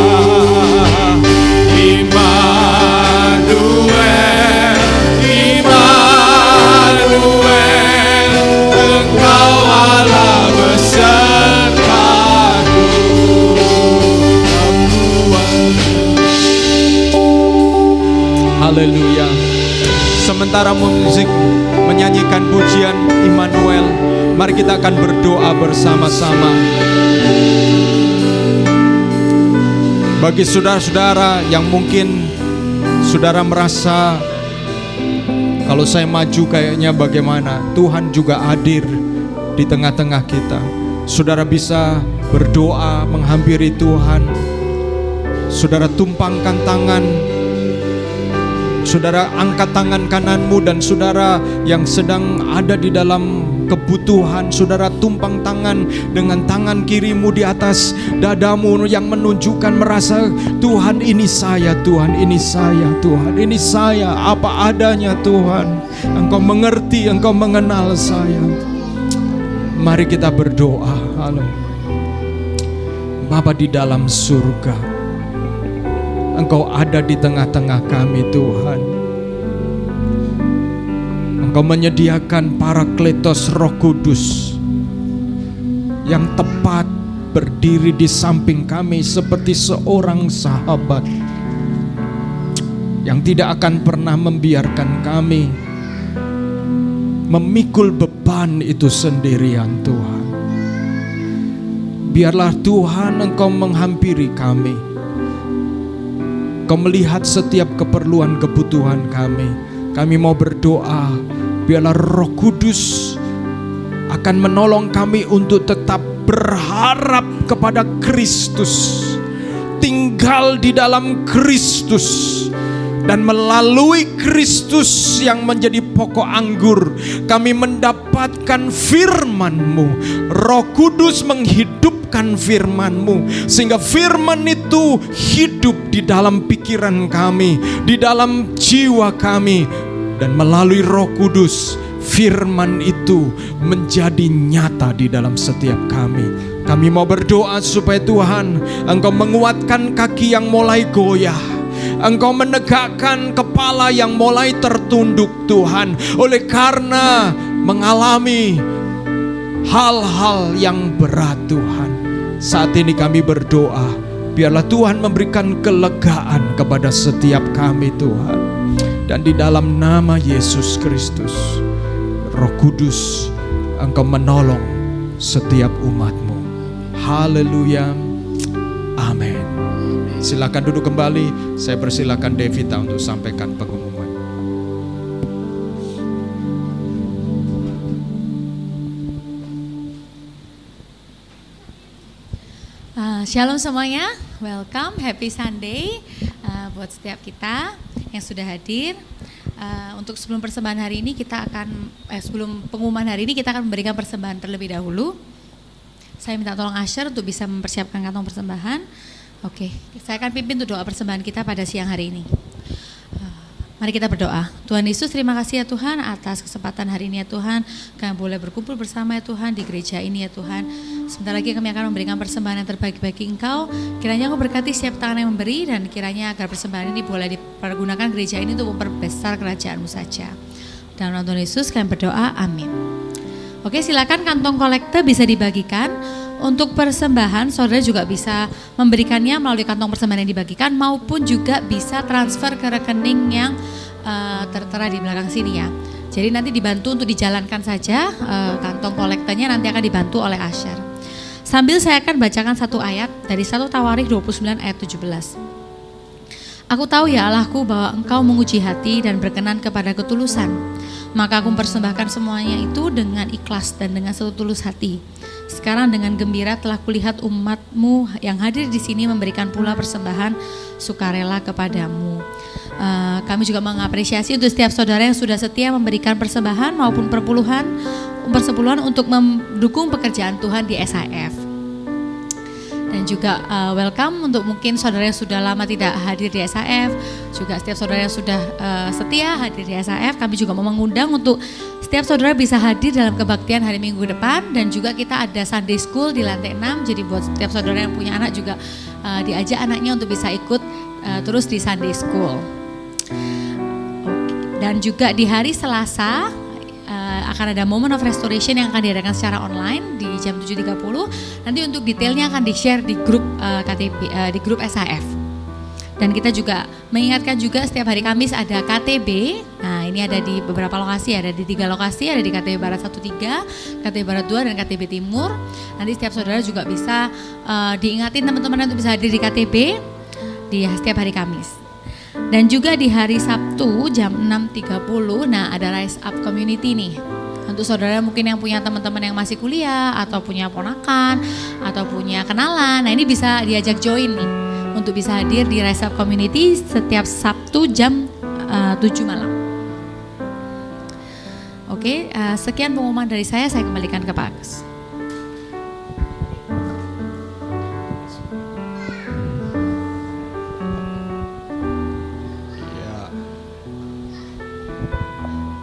Immanuel, Immanuel, Engkau Allah besertaku. Haleluya. Sementara musik menyanyikan pujian Immanuel, mari kita akan berdoa bersama-sama. Bagi saudara-saudara yang mungkin saudara merasa, kalau saya maju kayaknya bagaimana, Tuhan juga hadir di tengah-tengah kita. Saudara bisa berdoa menghampiri Tuhan. Saudara tumpangkan tangan, saudara angkat tangan kananmu, dan saudara yang sedang ada di dalam kebutuhan, saudara tumpang tangan dengan tangan kirimu di atas dadamu yang menunjukkan merasa, Tuhan ini saya, Tuhan ini saya, Tuhan ini saya, apa adanya Tuhan. Engkau mengerti, Engkau mengenal saya. Mari kita berdoa. Halo Bapa di dalam surga, Engkau ada di tengah-tengah kami Tuhan. Engkau menyediakan Parakletos Roh Kudus yang tepat berdiri di samping kami seperti seorang sahabat yang tidak akan pernah membiarkan kami memikul beban itu sendirian Tuhan. Biarlah Tuhan Engkau menghampiri kami. Engkau melihat setiap keperluan kebutuhan kami. Kami mau berdoa, biarlah Roh Kudus akan menolong kami untuk tetap berharap kepada Kristus, tinggal di dalam Kristus, dan melalui Kristus yang menjadi pokok anggur, kami mendapatkan firman-Mu. Roh Kudus menghidupkan firman-Mu, sehingga firman itu hidup di dalam pikiran kami, di dalam jiwa kami, dan melalui Roh Kudus firman itu menjadi nyata di dalam setiap kami. Kami mau berdoa supaya Tuhan Engkau menguatkan kaki yang mulai goyah, Engkau menegakkan kepala yang mulai tertunduk Tuhan, oleh karena mengalami hal-hal yang berat Tuhan. Saat ini kami berdoa, biarlah Tuhan memberikan kelegaan kepada setiap kami Tuhan. Dan di dalam nama Yesus Kristus, Roh Kudus, Engkau menolong setiap umat-Mu. Haleluya. Amin. Silakan duduk kembali. Saya persilakan Devita untuk sampaikan pengumuman. Shalom semuanya, welcome, happy Sunday buat setiap kita. yang sudah hadir. Untuk sebelum persembahan hari ini sebelum pengumuman hari ini kita akan memberikan persembahan terlebih dahulu. Saya minta tolong Asher untuk bisa mempersiapkan kantong persembahan. Oke, saya akan pimpin untuk doa persembahan kita pada siang hari ini. Mari kita berdoa. Tuhan Yesus, terima kasih ya Tuhan atas kesempatan hari ini ya Tuhan. Kami boleh berkumpul bersama ya Tuhan di gereja ini ya Tuhan. Sebentar lagi kami akan memberikan persembahan yang terbaik bagi Engkau. Kiranya Engkau berkati setiap tangan yang memberi, dan kiranya agar persembahan ini boleh dipergunakan gereja ini untuk memperbesar kerajaan-Mu saja. Dalam nama Tuhan Yesus kami berdoa, amin. Oke, silakan kantong kolekte bisa dibagikan. Untuk persembahan, saudara juga bisa memberikannya melalui kantong persembahan yang dibagikan, maupun juga bisa transfer ke rekening yang tertera di belakang sini ya. Jadi nanti dibantu untuk dijalankan saja, kantong kolektenya nanti akan dibantu oleh Asher. Sambil saya akan bacakan satu ayat dari 1 Tawarikh 29 ayat 17. Aku tahu ya Allahku bahwa Engkau menguji hati dan berkenan kepada ketulusan. Maka aku mempersembahkan semuanya itu dengan ikhlas dan dengan setulus hati. Sekarang dengan gembira telah kulihat umat-Mu yang hadir di sini memberikan pula persembahan sukarela kepadamu. Kami juga mengapresiasi untuk setiap saudara yang sudah setia memberikan persembahan maupun persepuluhan untuk mendukung pekerjaan Tuhan di SIF. Dan juga welcome untuk mungkin saudara yang sudah lama tidak hadir di SIF, juga setiap saudara yang sudah setia hadir di SIF. Kami juga mau mengundang untuk setiap saudara bisa hadir dalam kebaktian hari Minggu depan, dan juga kita ada Sunday School di lantai 6. Jadi buat setiap saudara yang punya anak juga diajak anaknya untuk bisa ikut terus di Sunday School. Dan juga di hari Selasa akan ada Moment of Restoration yang akan diadakan secara online di jam 7.30. Nanti untuk detailnya akan di-share di grup di grup SIF. Dan kita juga mengingatkan juga setiap hari Kamis ada KTB. Nah, ini ada di beberapa lokasi, ada di 3 lokasi, ada di KTB Barat 13, KTB Barat 2, dan KTB Timur. Nanti setiap saudara juga bisa diingatin teman-teman untuk bisa hadir di KTB di setiap hari Kamis. Dan juga di hari Sabtu jam 6.30, nah ada Rise Up Community nih. Untuk saudara mungkin yang punya teman-teman yang masih kuliah, atau punya ponakan, atau punya kenalan, nah ini bisa diajak join nih untuk bisa hadir di Rise Up Community setiap Sabtu jam 7 malam. Oke, sekian pengumuman dari saya kembalikan ke Pak Agus.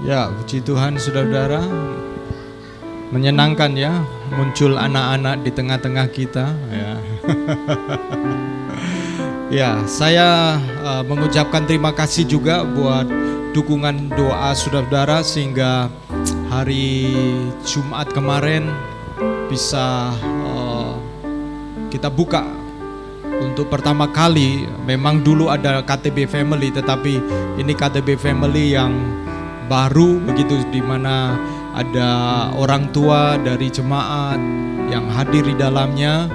Ya, puji Tuhan saudara-saudara, menyenangkan ya muncul anak-anak di tengah-tengah kita ya. Ya, saya mengucapkan terima kasih juga buat dukungan doa saudara-saudara sehingga hari Jumat kemarin bisa kita buka untuk pertama kali. Memang dulu ada KTB Family, tetapi ini KTB Family yang baru begitu, di mana ada orang tua dari jemaat yang hadir di dalamnya.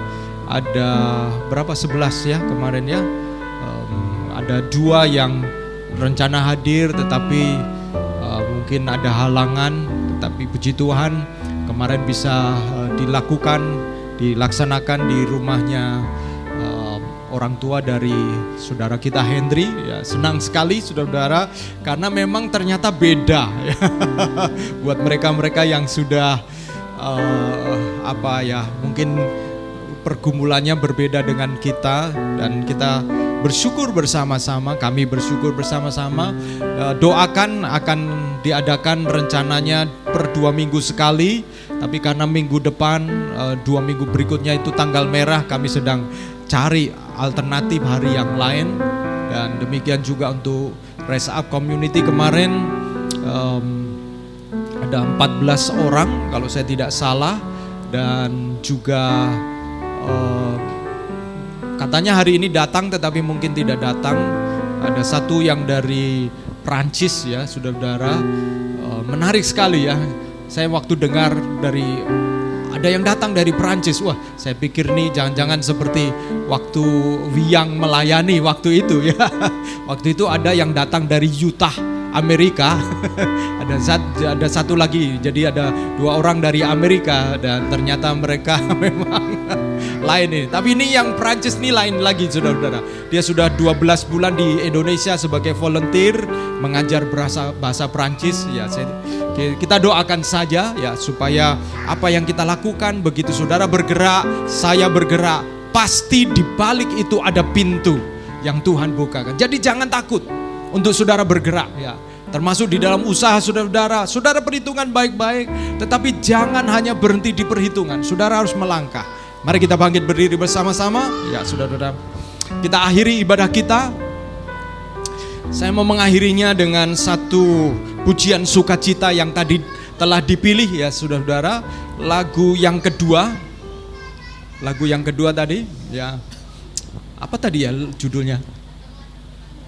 Ada berapa, 11 ya kemarin ya. Ada 2 yang rencana hadir tetapi mungkin ada halangan, tetapi puji Tuhan kemarin bisa dilaksanakan di rumahnya orang tua dari saudara kita Hendri. Ya, senang sekali saudara-saudara, karena memang ternyata beda ya. Buat mereka-mereka yang sudah mungkin pergumulannya berbeda dengan kita, dan kita bersyukur bersama-sama, kami bersyukur bersama-sama. Doakan akan diadakan rencananya per 2 minggu sekali, tapi karena minggu depan 2 minggu berikutnya itu tanggal merah, kami sedang cari alternatif hari yang lain. Dan demikian juga untuk Rise Up Community kemarin ada 14 orang kalau saya tidak salah, dan juga katanya hari ini datang tetapi mungkin tidak datang. Ada satu yang dari Prancis ya saudara-saudara, menarik sekali ya. Saya waktu dengar dari ada yang datang dari Perancis, wah saya pikir nih jangan-jangan seperti waktu Wiyang melayani waktu itu ya. Waktu itu ada yang datang dari Utah, Amerika. Ada satu lagi, jadi ada 2 orang dari Amerika, dan ternyata mereka memang lain ini. Tapi ini yang Prancis ini lain lagi, saudara-saudara. Dia sudah 12 bulan di Indonesia sebagai volunteer mengajar bahasa Prancis. Ya, kita doakan saja ya supaya apa yang kita lakukan begitu saudara bergerak, saya bergerak, pasti di balik itu ada pintu yang Tuhan bukakan. Jadi jangan takut untuk saudara bergerak ya. Termasuk di dalam usaha saudara, saudara perhitungan baik-baik, tetapi jangan hanya berhenti di perhitungan, saudara harus melangkah. Mari kita bangkit berdiri bersama-sama. Ya saudara-saudara, kita akhiri ibadah kita. Saya mau mengakhirinya dengan satu pujian sukacita yang tadi telah dipilih ya saudara-saudara. Lagu yang kedua tadi ya. Apa tadi ya judulnya?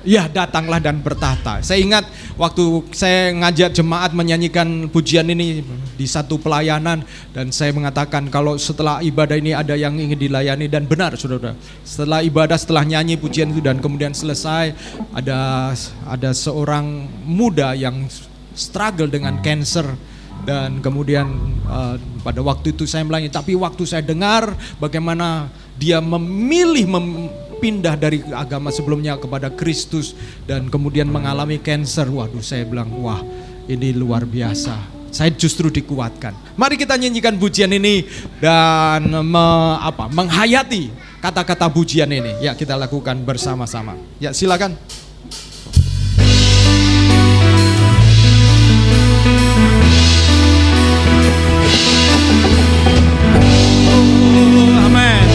Ya, datanglah dan bertahta. Saya ingat waktu saya ngajak jemaat menyanyikan pujian ini di satu pelayanan, dan saya mengatakan kalau setelah ibadah ini ada yang ingin dilayani, dan benar saudara. Setelah ibadah, setelah nyanyi pujian itu dan kemudian selesai, ada seorang muda yang struggle dengan cancer. Dan kemudian pada waktu itu saya melayani, tapi waktu saya dengar bagaimana dia memilih pindah dari agama sebelumnya kepada Kristus dan kemudian mengalami cancer. Waduh, saya bilang, wah ini luar biasa. Saya justru dikuatkan. Mari kita nyanyikan pujian ini dan menghayati kata-kata pujian ini. Ya, kita lakukan bersama-sama. Ya, silakan. Amin.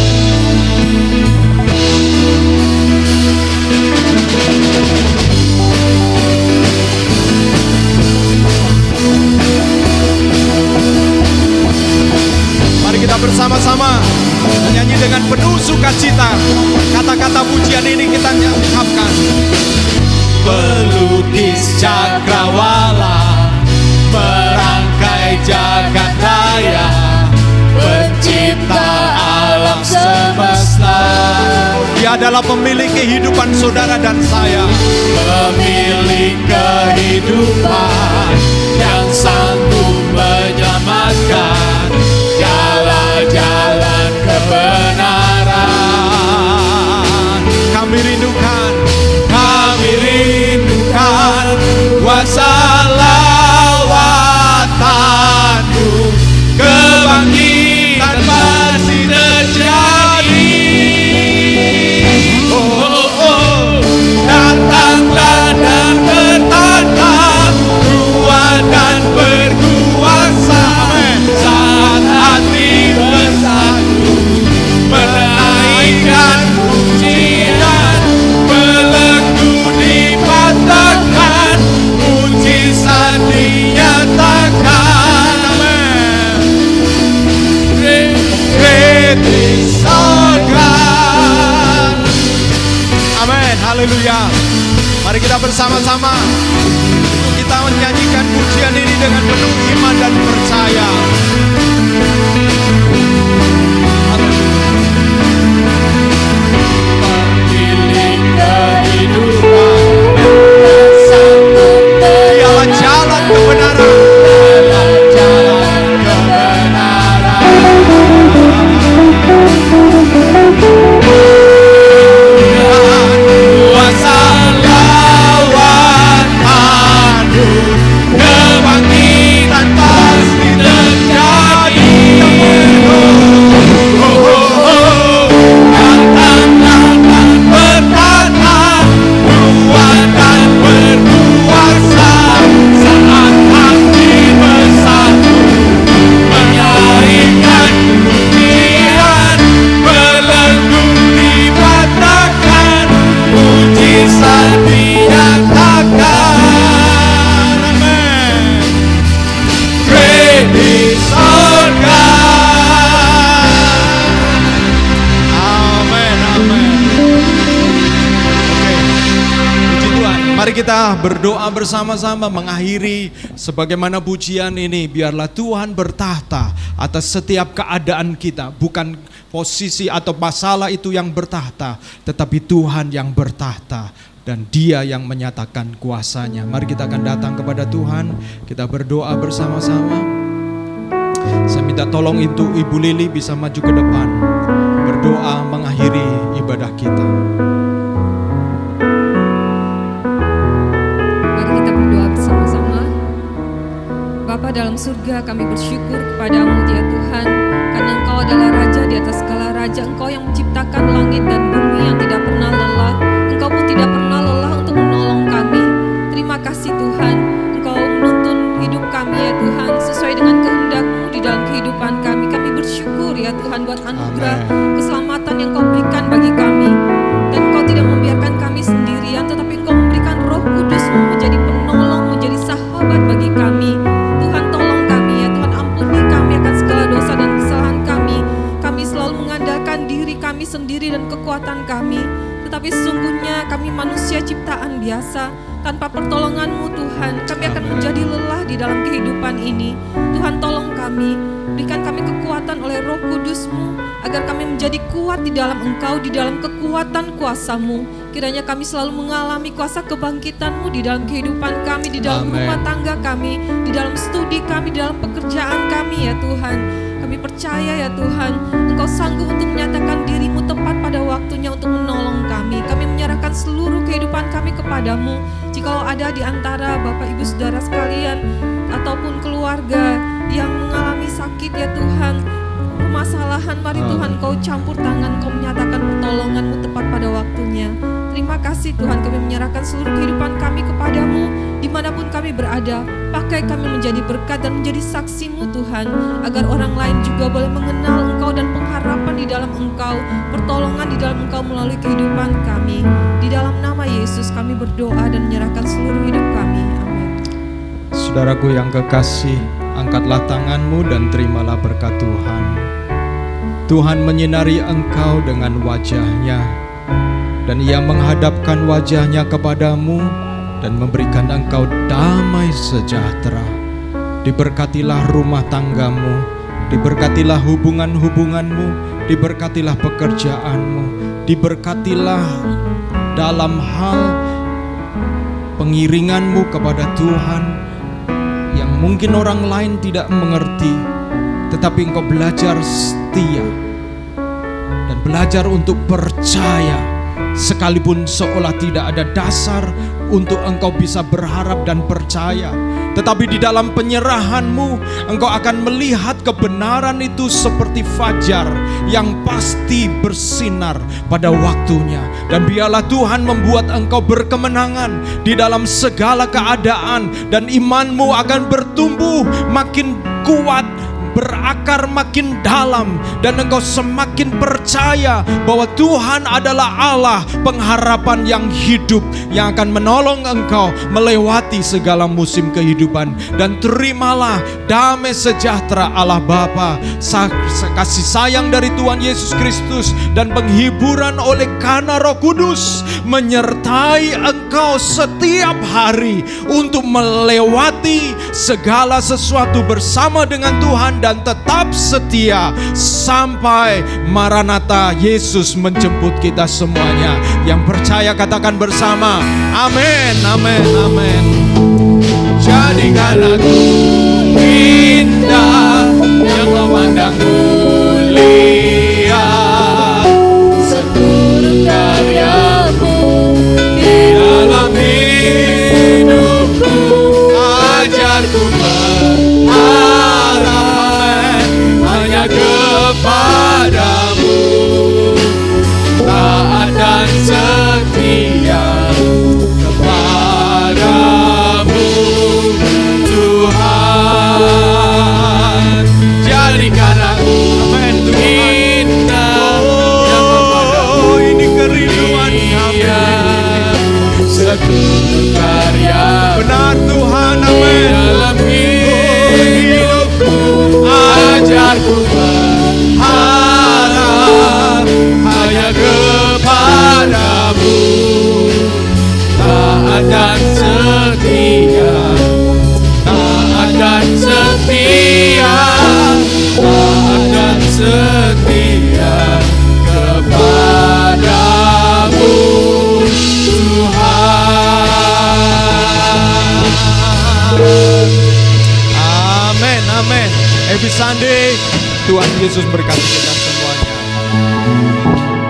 Mari kita bersama-sama menyanyi dengan penuh sukacita. Kata-kata pujian ini kita nyanyikan. Pelukis cakrawala, merangkai jagat raya, pencipta alam semesta. Dia adalah pemilik kehidupan saudara dan saya. Pemilik kehidupan yang sanggup menyelamatkan jalan-jalan kebenaran. Kami rindukan kuasa lawatanmu, kebangkitan pasti terjadi. Datanglah dan bertahta, kuat dan berkuasa. Saat hati bersatu menaikkan pujian, belenggu dipatahkan, mujizat dinyatakan. Great is our God. Amin, haleluya. Mari kita bersama-sama kita menyanyikan pujian ini dengan penuh iman dan percaya. Pemilik kehidupan, dialah jalan kebenaran. Kuasa lawatanmu, kebangkitan pasti terjadi. Datanglah dan bertahta, kuat dan berkuasa. Saat hati bersatu menaikkan pujian, belenggu dipatahkan, mujizat dinyatakan. Amen. Great is our God. Amen, amen. Oke, puji Tuhan. Mari kita berdoa bersama-sama mengakhiri sebagaimana pujian ini. Biarlah Tuhan bertahta atas setiap keadaan kita. Bukan posisi atau masalah itu yang bertahta, tetapi Tuhan yang bertahta. Dan Dia yang menyatakan kuasanya. Mari kita akan datang kepada Tuhan. Kita berdoa bersama-sama. Saya minta tolong itu Ibu Lili bisa maju ke depan. Berdoa berdoa mengakhiri ibadah kita. Mari kita berdoa bersama-sama. Bapa dalam surga, kami bersyukur kepadamu ya Tuhan, karena Engkau adalah Raja di atas segala raja. Engkau yang menciptakan langit dan bumi yang tidak pernah lelah. Engkau pun tidak pernah lelah untuk menolong kami. Terima kasih Tuhan, Engkau menuntun hidup kami ya Tuhan sesuai dengan kehendak-Mu di dalam kehidupan kami. Kami bersyukur ya Tuhan buat anugerah keselamatan yang Kau berikan bagi kami. Dan Engkau tidak membiarkan kami sendirian, tetapi Engkau memberikan Roh Kudus-Mu menjadi penolong, menjadi sahabat bagi kami. Tuhan tolong kami ya Tuhan, ampuni kami akan segala dosa dan kesalahan kami. Kami selalu mengandalkan diri kami sendiri dan kekuatan kami, tetapi sesungguhnya kami manusia ciptaan biasa. Tanpa pertolongan-Mu Tuhan, kami akan menjadi lelah di dalam kehidupan ini. Tuhan tolong kami, berikan kami kekuatan oleh Roh Kudus-Mu, agar kami menjadi kuat di dalam Engkau, di dalam kekuatan kuasa-Mu. Kiranya kami selalu mengalami kuasa kebangkitan-Mu di dalam kehidupan kami, di dalam rumah tangga kami, di dalam studi kami, di dalam pekerjaan kami ya Tuhan. Kami percaya ya Tuhan, Engkau sanggup untuk menyatakan diri-Mu tepat pada waktunya untuk menolong kami. Kami menyerahkan seluruh kehidupan kami kepadamu. Jikalau ada di antara Bapak Ibu Saudara sekalian ataupun keluarga yang mengalami sakit ya Tuhan, permasalahan, mari Tuhan Kau campur tangan, Kau menyatakan pertolongan-Mu tepat pada waktunya. Terima kasih Tuhan, kami menyerahkan seluruh kehidupan kami kepadamu, dimanapun kami berada. Pakai kami menjadi berkat dan menjadi saksi-Mu Tuhan, agar orang lain juga boleh mengenal Engkau dan pengharapan di dalam Engkau, pertolongan di dalam Engkau melalui kehidupan kami. Di dalam nama Yesus kami berdoa dan menyerahkan seluruh hidup kami. Amin. Saudaraku yang kekasih, angkatlah tanganmu dan terimalah berkat Tuhan. Tuhan menyinari engkau dengan wajah-Nya, dan Ia menghadapkan wajah-Nya kepadamu dan memberikan engkau damai sejahtera. Diberkatilah rumah tanggamu, diberkatilah hubungan-hubunganmu, diberkatilah pekerjaanmu, diberkatilah dalam hal pengiringanmu kepada Tuhan yang mungkin orang lain tidak mengerti, tetapi engkau belajar setia dan belajar untuk percaya, sekalipun seolah tidak ada dasar untuk engkau bisa berharap dan percaya. Tetapi di dalam penyerahanmu, engkau akan melihat kebenaran itu seperti fajar yang pasti bersinar pada waktunya. Dan biarlah Tuhan membuat engkau berkemenangan di dalam segala keadaan, dan imanmu akan bertumbuh makin kuat, berakar makin dalam, dan engkau semakin percaya bahwa Tuhan adalah Allah pengharapan yang hidup, yang akan menolong engkau melewati segala musim kehidupan. Dan terimalah damai sejahtera Allah Bapa, kasih sayang dari Tuhan Yesus Kristus, dan penghiburan oleh karena Roh Kudus menyertai engkau setiap hari untuk melewati segala sesuatu bersama dengan Tuhan dan tetap setia sampai Maranatha, Yesus menjemput kita semuanya. Yang percaya katakan bersama, amin, amin, amin. Jadikan aku indah yang memandang mulia seluruh karya-Mu di dalam hidupku. Ajarku kepadamu, taat dan setia kepadamu Tuhan. Jadikan aku indah yang kepadamu. Ini kerinduan kami, seluruh karya benar Tuhan, amin. Dalam hidupku ajarku hanya kepadamu, taat dan setia, taat dan setia, taat dan setia kepadamu Tuhan. Amin, amin. Happy Sunday. Tuhan Yesus berkati kita semuanya. Tuhan.